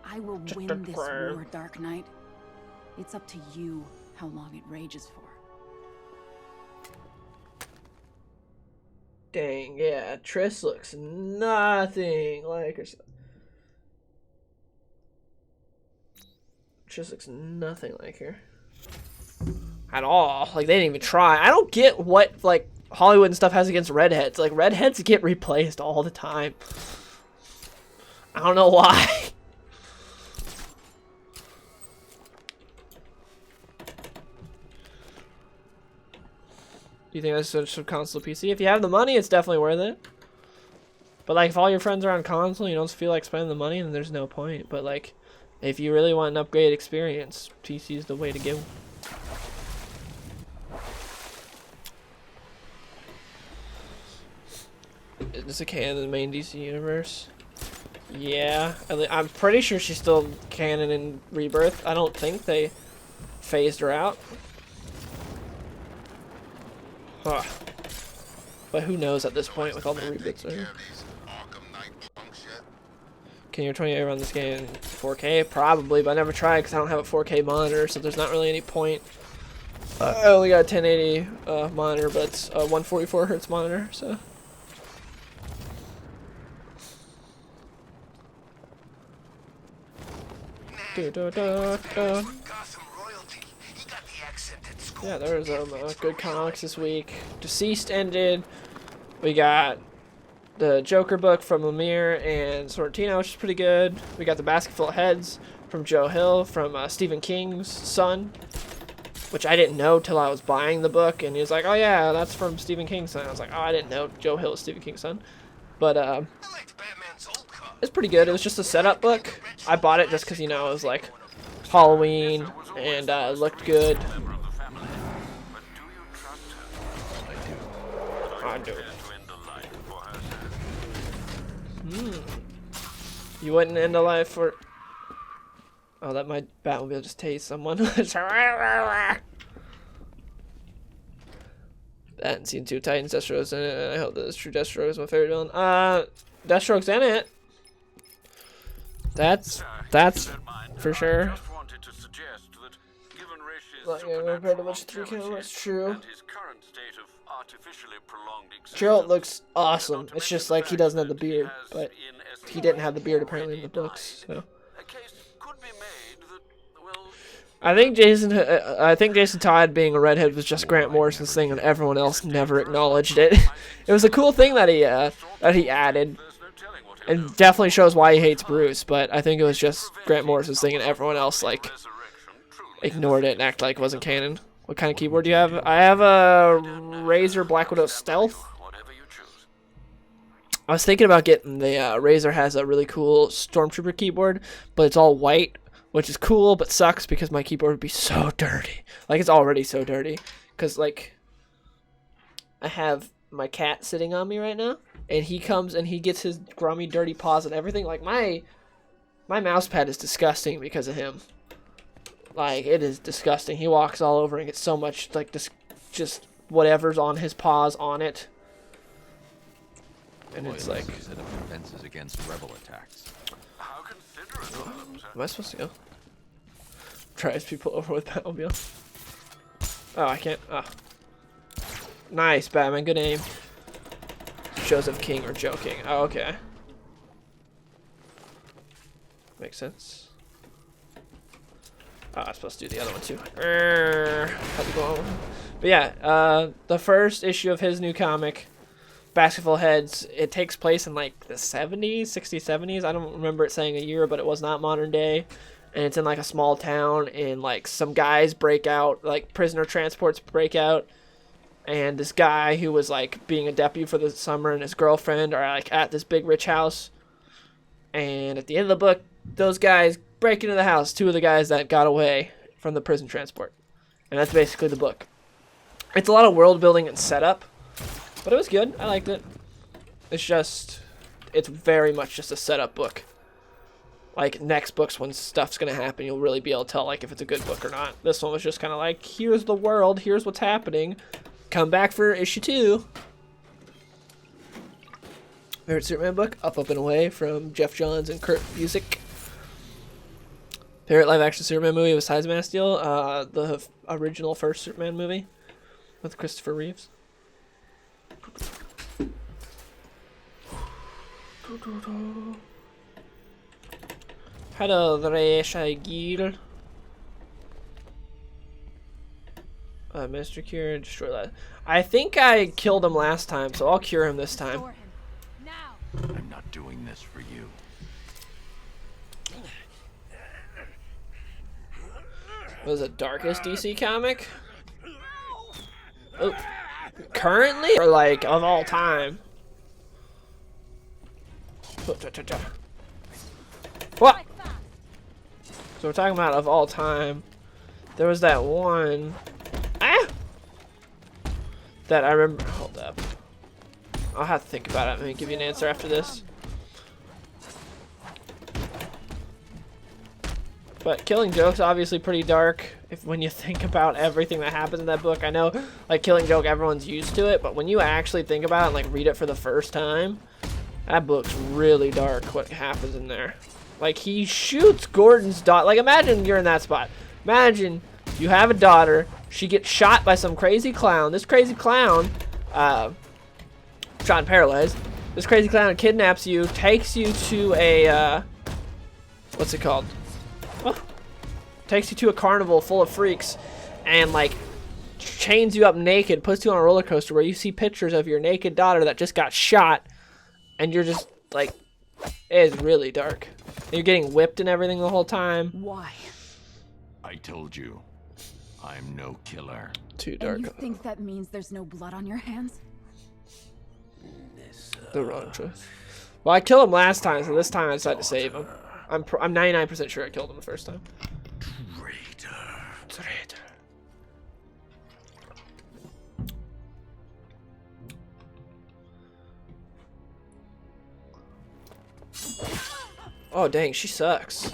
I will win this grave. war, Dark Knight. It's up to you how long it rages for. Dang, yeah, Triss looks nothing like herself. Triss looks nothing like her. At all. Like, they didn't even try. I don't get what, like, Hollywood and stuff has against redheads. Like, redheads get replaced all the time. I don't know why. Do you think I should switch from console to PC? If you have the money, it's definitely worth it. But, like, if all your friends are on console, you don't feel like spending the money, then there's no point. But, like, if you really want an upgraded experience, PC is the way to go. Is it canon in the main DC universe? Yeah, I'm pretty sure she's still canon in Rebirth. I don't think they phased her out. Huh. But who knows at this point with all the reboots. Arkham Knight punks yet? Can your 2080 run this game in 4K? Probably, but I never tried because I don't have a 4K monitor, so there's not really any point. I only got a 1080 monitor, but it's a 144 hertz monitor, so. Yeah, there was good comics this week. Deceased ended. We got the Joker book from Lemire and Sorrentino, which is pretty good. We got the Basketful of Heads from Joe Hill from Stephen King's son, which I didn't know till I was buying the book, and he was like, "Oh yeah, that's from Stephen King's son." I was like, "Oh, I didn't know Joe Hill is Stephen King's son," but it's pretty good. It was just a setup book. I bought it just because, you know, it was like Halloween and it looked good. I do. You wouldn't end a life for... Oh, that might Batmobile just tase someone. I hadn't seen two Titans. Deathstroke's in it, and I hope that it's true. Deathstroke is my favorite villain. Deathstroke's in it. That's for sure. Like, yeah, compared to much 3 count, that's true. Geralt looks awesome. It's just like he doesn't have the beard, but he didn't have the beard apparently in the books. So I think Jason Todd being a redhead was just Grant Morrison's thing, and everyone else never acknowledged it. It was a cool thing that he added, and definitely shows why he hates Bruce. But I think it was just Grant Morrison's thing, and everyone else like ignored it and acted like it wasn't canon. What kind of keyboard do you have? I have a Razer Black Widow Stealth. I was thinking about getting the Razer has a really cool Stormtrooper keyboard, but it's all white, which is cool, but sucks because my keyboard would be so dirty. Like, it's already so dirty. Because, like, I have my cat sitting on me right now, and he comes and he gets his grummy, dirty paws and everything. Like, my mouse pad is disgusting because of him. Like, it is disgusting. He walks all over and gets so much, like, just whatever's on his paws on it. And it's like... Set up defenses against rebel attacks. How considerate of them, sir. Am I supposed to go? Drives people over with Batmobile. Oh, I can't. Oh. Nice, Batman. Good aim. Joseph King or Joe King. Oh, okay. Makes sense. Oh, I was supposed to do the other one too. Had to go on. But yeah, the first issue of his new comic, Basketful Heads, it takes place in like the 70s, 60s, 70s. I don't remember it saying a year, but it was not modern day. And it's in like a small town, and like some guys break out, like prisoner transports break out. And this guy who was like being a deputy for the summer and his girlfriend are like at this big rich house. And at the end of the book, those guys break into the house, two of the guys that got away from the prison transport. And that's basically the book. It's a lot of world building and setup, but it was good. I liked it. It's very much just a setup book. Like, next books, when stuff's gonna happen, you'll really be able to tell, like, if it's a good book or not. This one was just kind of like, here's the world, here's what's happening. Come back for issue 2. Favorite Superman book? Up, Up, and Away from Jeff Johns and Kurt Busiek. Favorite live-action Superman movie besides Man of Steel? The original first Superman movie with Christopher Reeves. Hello, Shagil. Mr. Cure, destroy that. I think I killed him last time, so I'll cure him this time. I'm not doing this for you. Was it Darkest DC comic? Oh, currently or like of all time? What? So we're talking about of all time. There was that one that I remember. Hold up. I'll have to think about it. Let me give you an answer after this. But Killing Joke's obviously pretty dark when you think about everything that happens in that book. I know, like, Killing Joke, everyone's used to it, but when you actually think about it and, like, read it for the first time, that book's really dark, what happens in there. Like, he shoots Gordon's daughter. Like, imagine you're in that spot. Imagine you have a daughter. She gets shot by some crazy clown. This crazy clown, shot and paralyzed. This crazy clown kidnaps you, takes you to a, what's it called? Well, takes you to a carnival full of freaks and, like, chains you up naked, puts you on a roller coaster where you see pictures of your naked daughter that just got shot, and you're just, like, it is really dark. And you're getting whipped and everything the whole time. Why? I told you, I'm no killer. Too dark. And you think that means there's no blood on your hands? The wrong choice. Well, I killed him last time, so this time I decided to save him. I'm 99% sure I killed him the first time. Traitor. Oh dang, she sucks.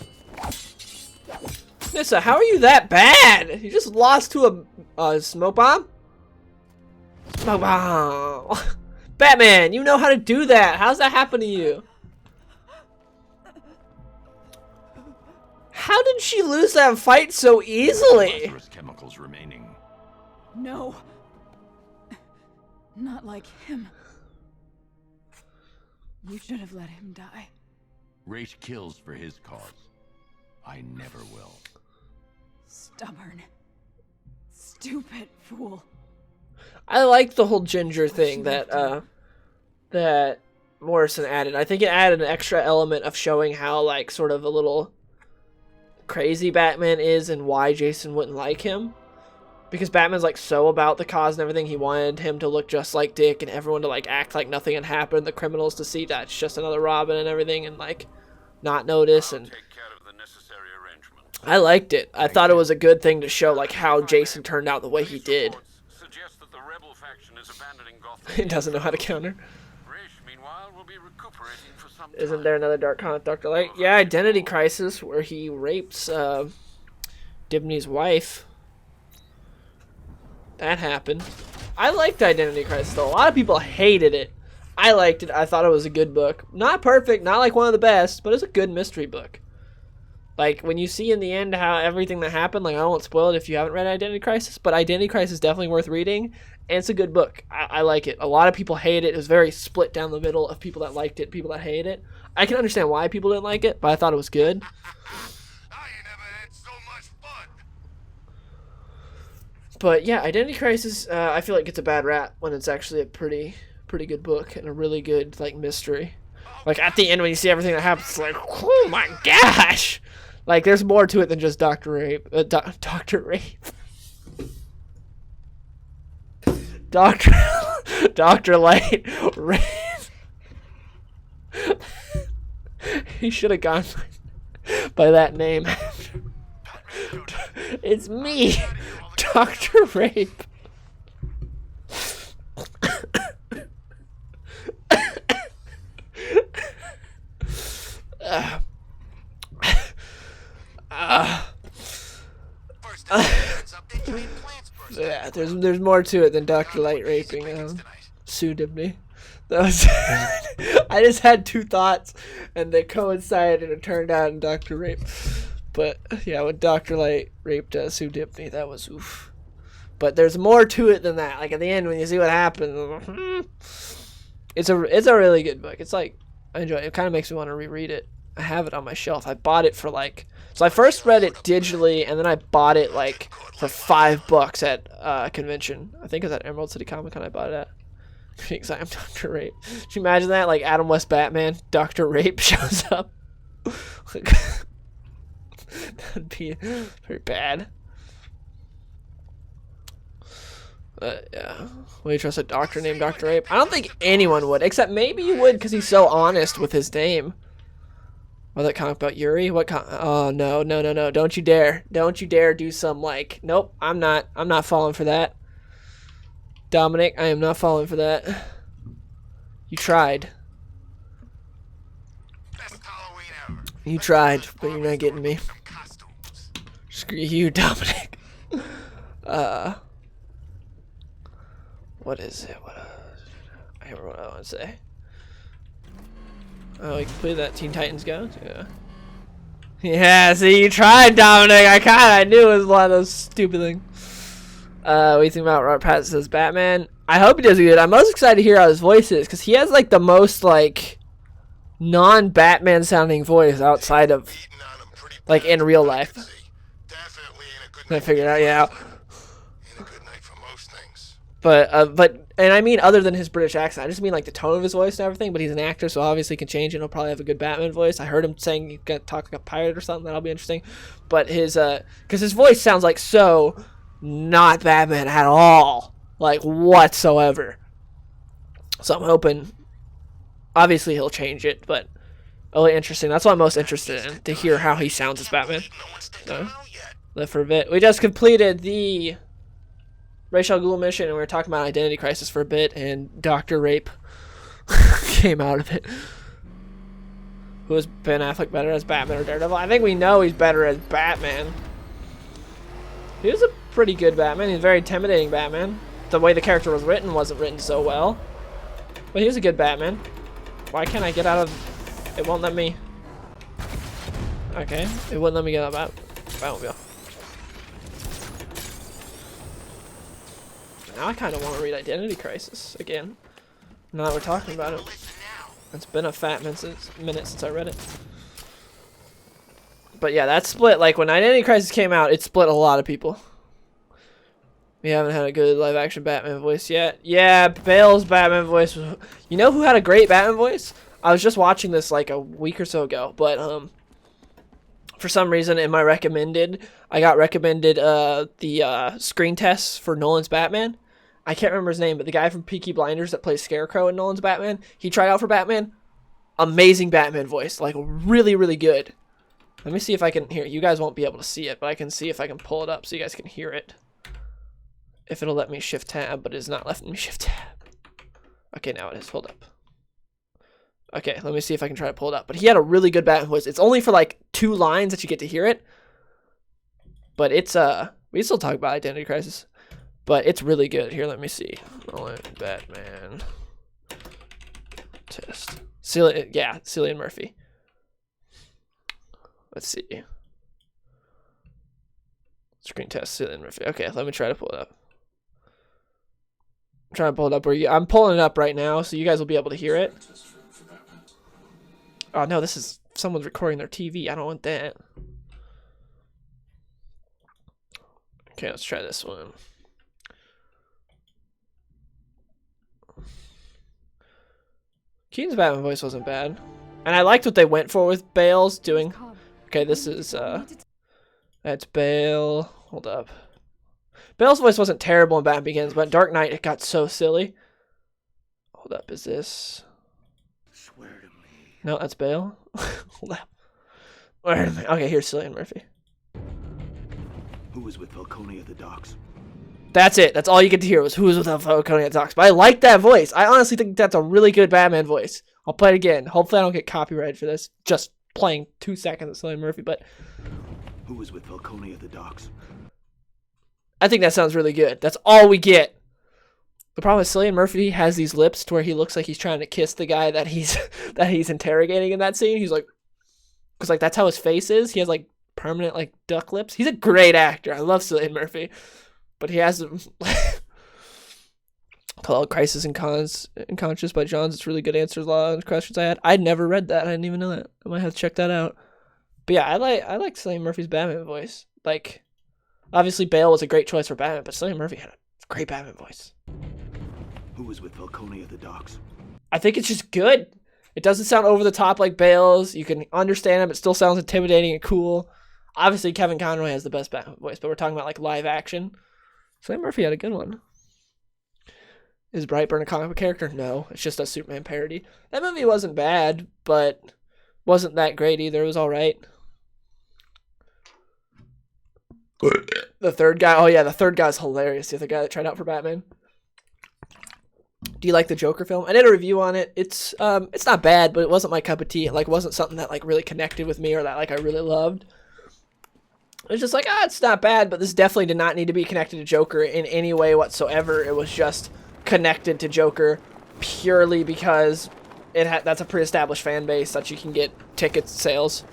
Nissa, how are you that bad? You just lost to a smoke bomb? Smoke bomb. Batman, you know how to do that. How's that happen to you? How did she lose that fight so easily? Lazarus chemicals remaining. No. Not like him. You should have let him die. Ra's kills for his cause. I never will. Stubborn. Stupid fool. I like the whole ginger thing that that Morrison added. I think it added an extra element of showing how, like, sort of a little crazy Batman is and why Jason wouldn't like him. Because Batman's, like, so about the cause and everything. He wanted him to look just like Dick and everyone to, like, act like nothing had happened. The criminals to see that it's just another Robin and everything and, like, not notice. And Take care of the necessary arrangements. I liked it. I thought it was a good thing to show, like, how Jason turned out the way he did. Suggest that the rebel faction is abandoning Gotham. He doesn't know how to counter. Ra's, meanwhile, will be recuperating for some time. Isn't there another dark comic, Dr. Light? Yeah, Identity Crisis, where he rapes Dibney's wife. That happened. I liked Identity Crisis, though. A lot of people hated it. I liked it. I thought it was a good book. Not perfect, not like one of the best, but it's a good mystery book. Like, when you see in the end how everything that happened, like, I won't spoil it if you haven't read Identity Crisis, but Identity Crisis is definitely worth reading, and it's a good book. I like it. A lot of people hate it. It was very split down the middle of people that liked it and people that hate it. I can understand why people didn't like it, but I thought it was good. I ain't never had so much fun. But yeah, Identity Crisis, I feel like gets a bad rap when it's actually a pretty good book and a really good, like, mystery. Like, at the end when you see everything that happens, it's like, oh my gosh! Like, there's more to it than just Dr. Rape. Dr. Rape. Dr. Light Rape. He should have gone by that name. It's me, Dr. Rape. Yeah, there's more to it than Dr. Light raping Sue Dibney. That was I just had two thoughts and they coincided and it turned out in Dr. Rape. But yeah, when Dr. Light raped Sue Dibney, that was oof. But there's more to it than that. Like at the end when you see what happened, it's a really good book. It's like I enjoy it. It kind of makes me want to reread it. I have it on my shelf. I bought it for so I first read it digitally and then I bought it like for $5 at a convention. I think it was at Emerald City Comic Con I bought it at. Because I'm Dr. Rape. Can you imagine that? Like Adam West Batman, Dr. Rape shows up. That'd be very bad. Yeah. Will you trust a doctor named Dr. Rape? I don't think anyone would, except maybe you would because he's so honest with his name. Or that comic about Yuri? Oh, no. Don't you dare. Don't you dare do some nope, I'm not falling for that. Dominic, I am not falling for that. You tried. Best Halloween ever. You tried, but you're not getting me. Some costumes. Screw you, Dominic. What is it? I can't remember what I want to say. Oh, we completed that Teen Titans Go? Yeah. Yeah, see, you tried, Dominic. I knew it was one of those stupid things. What do you think about Robert Pattinson's Batman? I hope he does good. I'm most excited to hear how his voice is, because he has, like, the most, like, non-Batman sounding voice outside of, like, in real life. I figured out, yeah. But and I mean other than his British accent, I just mean like the tone of his voice and everything, but he's an actor, so obviously can change it. He'll probably have a good Batman voice. I heard him saying he's gonna talk like a pirate or something. That'll be interesting. But his because his voice sounds like so not Batman at all, like whatsoever. So I'm hoping obviously he'll change it, but really interesting. That's what I'm most interested in, to hear how he sounds as Batman. So, live for a bit. We just completed the Ra's al Ghul mission, and we were talking about Identity Crisis for a bit, and Dr. Rape came out of it. Who is Ben Affleck better as Batman or Daredevil? I think we know he's better as Batman. He was a pretty good Batman. He's a very intimidating Batman. The way the character was written wasn't written so well. But he was a good Batman. Why can't I get out of... It won't let me... Okay, it wouldn't let me get out of Batmobile. Now I kind of want to read Identity Crisis again. Now that we're talking about it. It's been a fat minute since I read it. But yeah, that split, like when Identity Crisis came out, it split a lot of people. We haven't had a good live action Batman voice yet. Yeah, Bale's Batman voice was... You know who had a great Batman voice? I was just watching this like a week or so ago, but for some reason in my recommended, I got recommended the screen tests for Nolan's Batman. I can't remember his name, but the guy from Peaky Blinders that plays Scarecrow in Nolan's Batman, he tried out for Batman. Amazing Batman voice, like really, really good. Let me see if I can hear it. You guys won't be able to see it, but I can see if I can pull it up so you guys can hear it. If it'll let me shift tab, but it's not letting me shift tab. Okay, now it is. Hold up. Okay, let me see if I can try to pull it up. But he had a really good Batman voice. It's only for like 2 lines that you get to hear it. But it's we still talk about Identity Crisis. But it's really good. Here, let me see. Batman test. Cillian Murphy. Let's see. Screen test, Cillian Murphy. Okay, let me try to pull it up. I'm trying to pull it up I'm pulling it up right now, so you guys will be able to hear it. Oh no, this is someone's recording their TV. I don't want that. Okay, let's try this one. Keaton's Batman voice wasn't bad. And I liked what they went for with Bale's doing. Okay, this is that's Bale. Hold up. Bale's voice wasn't terrible in Batman Begins, but in Dark Knight it got so silly. Hold up, is this? Swear to me. No, that's Bale. Hold up. Wait a minute. Okay, here's Cillian Murphy. Who was with Falcone at the docks? That's it. That's all you get to hear was who's with Falcone at the docks. But I like that voice. I honestly think that's a really good Batman voice. I'll play it again. Hopefully I don't get copyrighted for this. Just playing 2 seconds of Cillian Murphy, but... Who was with Falcone at the docks? I think that sounds really good. That's all we get. The problem is Cillian Murphy has these lips to where he looks like he's trying to kiss the guy that he's interrogating in that scene. He's like... Because like that's how his face is. He has like permanent like duck lips. He's a great actor. I love Cillian Murphy. But he has called Crisis and Conscious by Johns. It's really good answers a lot of questions I had. I'd never read that. I didn't even know that. I might have to check that out. But yeah, I like Cillian Murphy's Batman voice. Like, obviously Bale was a great choice for Batman, but Cillian Murphy had a great Batman voice. Who was with Falcone at the docks? I think it's just good. It doesn't sound over the top like Bale's. You can understand him. It still sounds intimidating and cool. Obviously, Kevin Conroy has the best Batman voice, but we're talking about like live action. Cillian Murphy had a good one. Is Brightburn a comic book character? No, it's just a Superman parody. That movie wasn't bad, but wasn't that great either. It was all right. The third guy, oh yeah, the third guy's hilarious. The other guy that tried out for Batman. Do you like the Joker film? I did a review on it. It's not bad, but it wasn't my cup of tea. It like wasn't something that like really connected with me or that like I really loved. It's just like, it's not bad, but this definitely did not need to be connected to Joker in any way whatsoever. It was just connected to Joker purely because that's a pre-established fan base that you can get ticket sales.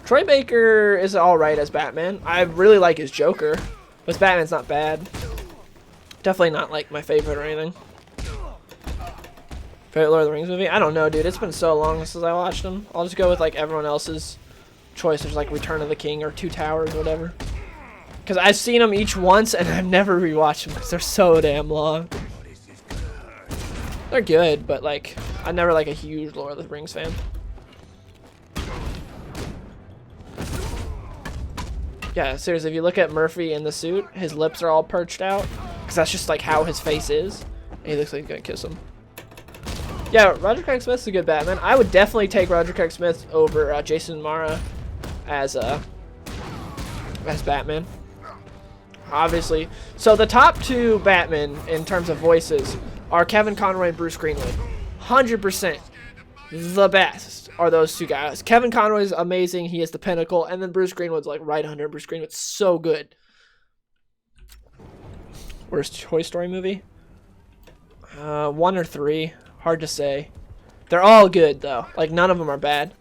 Troy Baker is alright as Batman. I really like his Joker, but Batman's not bad. Definitely not like my favorite or anything. Favorite Lord of the Rings movie? I don't know, dude. It's been so long since I watched them. I'll just go with like everyone else's choice. There's like Return of the King or Two Towers or whatever. Because I've seen them each once and I've never rewatched them because they're so damn long. They're good, but like I'm never like a huge Lord of the Rings fan. Yeah, seriously, if you look at Murphy in the suit, his lips are all perched out. Because that's just like how his face is. And he looks like he's gonna kiss him. Yeah, Roger Craig Smith's a good Batman. I would definitely take Roger Craig Smith over Jason Mara as Batman. Obviously. So the top two Batman in terms of voices are Kevin Conroy and Bruce Greenwood. 100%. The best are those two guys. Kevin Conroy is amazing. He is the pinnacle. And then Bruce Greenwood's like right under. Bruce Greenwood's so good. Worst Toy Story movie? 1 or 3. Hard to say. They're all good though. Like none of them are bad.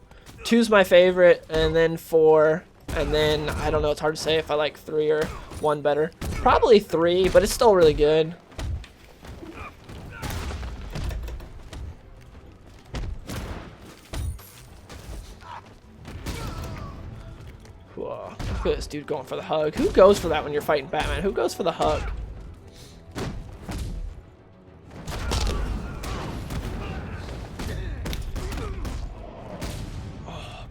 2's my favorite, and then 4, and then I don't know. It's hard to say if I like 3 or 1 better. Probably 3, but it's still really good. Whoa. Look at this dude going for the hug. Who goes for that when you're fighting Batman? Who goes for the hug?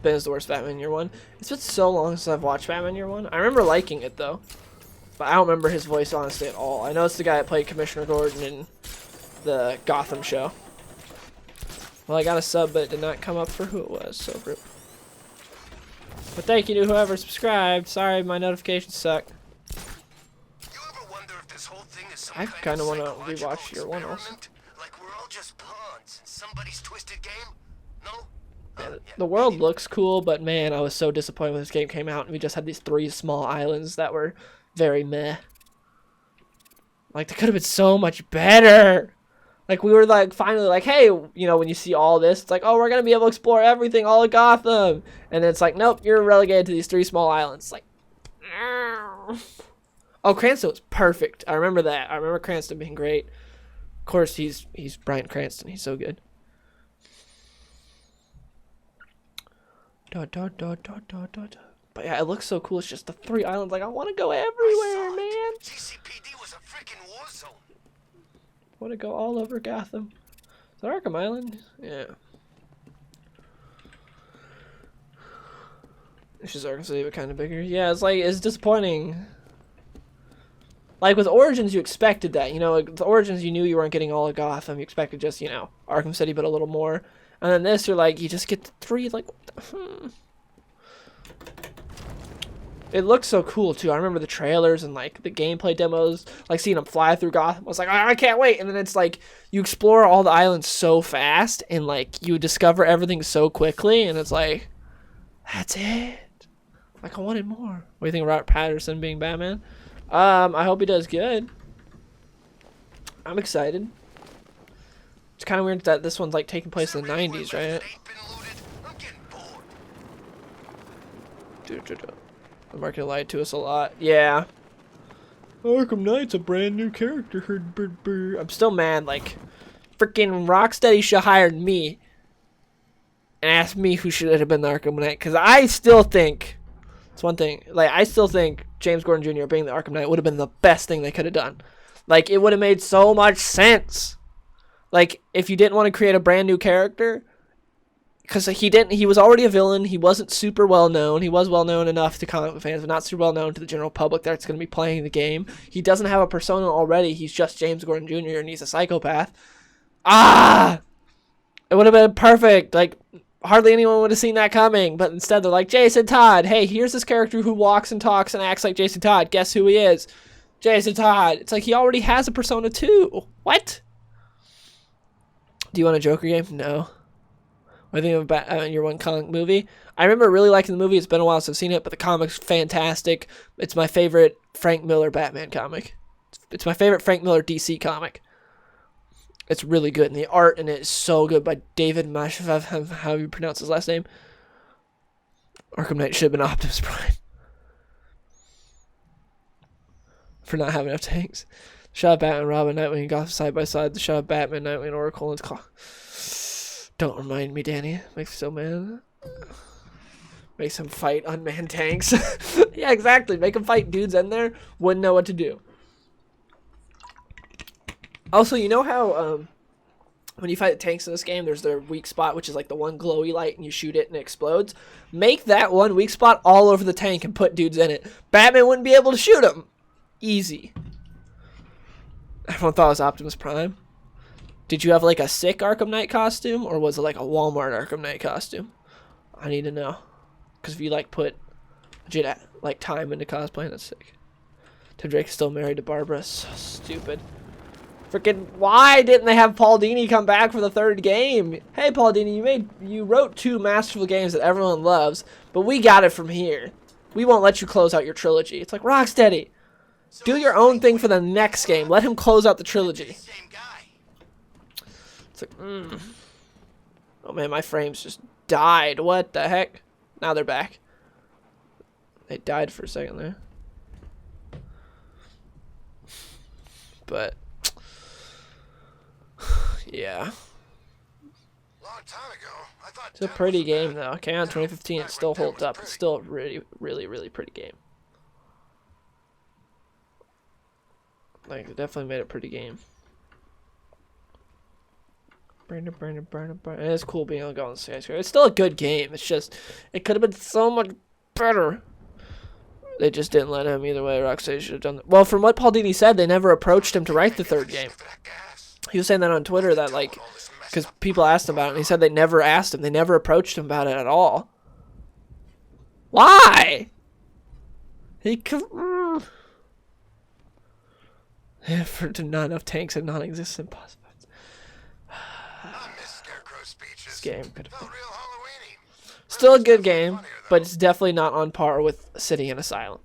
Ben is the worst Batman Year One. It's been so long since I've watched Batman Year One. I remember liking it though, but I don't remember his voice honestly at all. I know it's the guy that played Commissioner Gordon in the Gotham show. Well, I got a sub, but it did not come up for who it was, so group. But thank you to whoever subscribed. Sorry, my notifications suck. I kind of want to rewatch Year One also. Like we're all just pawns in somebody's twisted game? No? Yeah, the world looks cool, but man, I was so disappointed when this game came out and we just had these 3 small islands that were very meh. Like, they could have been so much better. Like, we were like, finally like, hey, you know, when you see all this, it's like, oh, we're going to be able to explore everything, all of Gotham. And then it's like, nope, you're relegated to these 3 small islands. It's like, oh, Cranston was perfect. I remember that. I remember Cranston being great. Of course, he's Bryan Cranston. He's so good. But yeah, it looks so cool. It's just the 3 islands. Like, I want to go everywhere, man. GCPD was a freaking war zone. I want to go all over Gotham. Is that Arkham Island? Yeah. It's just Arkham City, but kind of bigger. Yeah, it's like, it's disappointing. Like, with Origins, you expected that. You know, like, with Origins, you knew you weren't getting all of Gotham. You expected just, you know, Arkham City, but a little more. And then this, you're like, you just get the 3, like, It looks so cool, too. I remember the trailers and, like, the gameplay demos, like, seeing them fly through Gotham. I was like, I can't wait. And then it's like, you explore all the islands so fast, and, like, you discover everything so quickly, and it's like, that's it. Like, I wanted more. What do you think of Robert Pattinson being Batman? I hope he does good. I'm excited. It's kind of weird that this one's like taking place in the 90s, right? The market lied to us a lot. Yeah. Arkham Knight's a brand new character. I'm still mad. Like, freaking Rocksteady should have hired me and asked me who should have been the Arkham Knight. Because I still think, it's one thing, like, I still think James Gordon Jr. being the Arkham Knight would have been the best thing they could have done. Like, it would have made so much sense. Like, if you didn't want to create a brand new character, because he was already a villain, he wasn't super well known, he was well known enough to comic book fans, but not super well known to the general public that's going to be playing the game. He doesn't have a persona already, he's just James Gordon Jr. and he's a psychopath. It would have been perfect. Like, hardly anyone would have seen that coming, but instead they're like, Jason Todd, hey, here's this character who walks and talks and acts like Jason Todd, guess who he is? Jason Todd. It's like he already has a Persona 2. What? Do you want a Joker game? No. I think of your one comic movie. I remember really liking the movie. It's been a while since I've seen it, but the comic's fantastic. It's my favorite Frank Miller Batman comic. It's my favorite Frank Miller DC comic. It's really good, and the art in it is so good by David Mashvev, how you pronounce his last name. Arkham Knight should have been Optimus Prime. For not having enough tanks. Shot Batman, Robin, Nightwing, and Gotham side by side. The shot Batman, Nightwing, Oracle, and Don't remind me, Danny. Makes me so mad. Makes him fight unmanned tanks. Yeah, exactly. Make him fight dudes in there. Wouldn't know what to do. Also, you know how when you fight the tanks in this game, there's their weak spot, which is like the one glowy light, and you shoot it and it explodes? Make that one weak spot all over the tank and put dudes in it. Batman wouldn't be able to shoot them. Easy. Everyone thought it was Optimus Prime. Did you have like a sick Arkham Knight costume, or was it like a Walmart Arkham Knight costume? I need to know. Because if you like put legit like time into cosplaying, that's sick. Tim Drake's still married to Barbara. So stupid. Freaking, why didn't they have Paul Dini come back for the third game? Hey, Paul Dini, you wrote 2 masterful games that everyone loves, but we got it from here. We won't let you close out your trilogy. It's like, Rocksteady, do your own thing for the next game. Let him close out the trilogy. It's like, oh man, my frames just died. What the heck? Now they're back. They died for a second there. But yeah. It's a pretty game though. Okay, on 2015 it still holds up. It's still a really, really, really pretty game. Like, it definitely made a pretty game. And it's cool being able to go on the skyscraper. It's still a good game. It's just, it could have been so much better. They just didn't let him. Either way, Rocksteady should have done that. Well, from what Paul Dini said, they never approached him to write the third game. He was saying that on Twitter, that like, because people asked him about it, and he said they never asked him. They never approached him about it at all. Why? He could... For not enough tanks and non-existent possibilities. This game could have been still a good game, but it's definitely not on par with City and Asylum,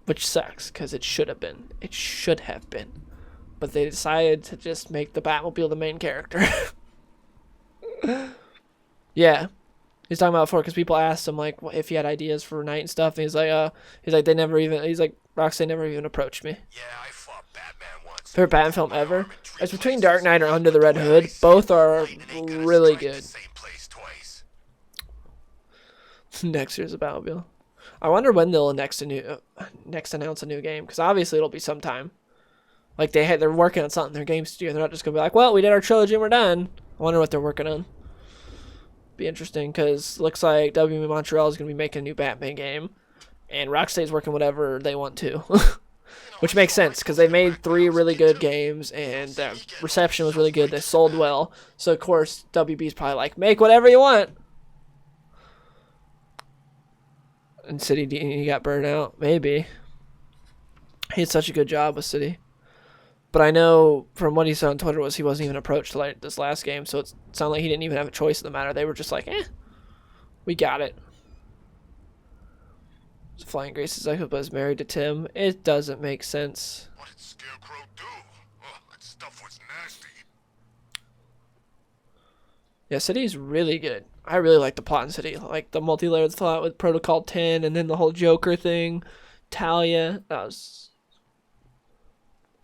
which sucks because it should have been. It should have been, but they decided to just make the Batmobile the main character. Yeah, he's talking about before because people asked him like if he had ideas for Night and stuff, and he's like they never even. He's like, Rocksteady never even approached me. Yeah, I fought Batman once. Favorite Batman film ever? It's between Dark Knight or Under the Red Hood. Both are really good. Next year's a Batmobile. I wonder when they'll next announce a new game, because obviously it'll be sometime. Like they're working on something. Their game studio. They're not just gonna be like, well, we did our trilogy and we're done. I wonder what they're working on. Be interesting because looks like WB Montreal is gonna be making a new Batman game. And Rocksteady's working whatever they want to. Which makes sense, because they made 3 really good games, and the reception was really good. They sold well. So, of course, WB's probably like, make whatever you want. And City D got burnt out. Maybe. He had such a good job with City. But I know from what he said on Twitter was he wasn't even approached to like this last game. So it sounded like he didn't even have a choice in the matter. They were just like, we got it. Flying Grace's ex-husband is married to Tim. It doesn't make sense. What did Scarecrow do? Oh, that stuff was nasty. Yeah, City's really good. I really like the plot in City. Like the multi-layered plot with Protocol 10 and then the whole Joker thing. Talia. That was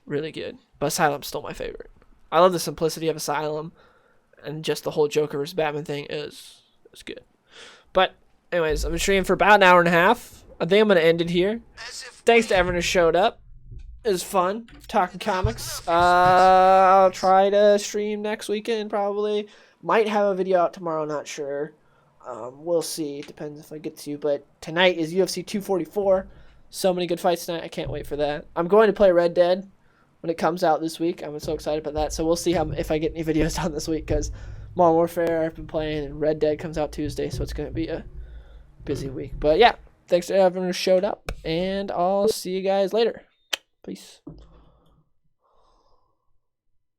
really good. But Asylum's still my favorite. I love the simplicity of Asylum. And just the whole Joker vs. Batman thing is good. But anyways, I've been streaming for about an hour and a half. I think I'm going to end it here. Thanks to everyone who showed up. It was fun. Talking comics. I'll try to stream next weekend, probably. Might have a video out tomorrow, not sure. We'll see. Depends if I get to. But tonight is UFC 244. So many good fights tonight. I can't wait for that. I'm going to play Red Dead when it comes out this week. I'm so excited about that. So we'll see if I get any videos done this week, because Modern Warfare I've been playing, and Red Dead comes out Tuesday, so it's going to be a busy week. But yeah. thanks to everyone who showed up, and I'll see you guys later. Peace.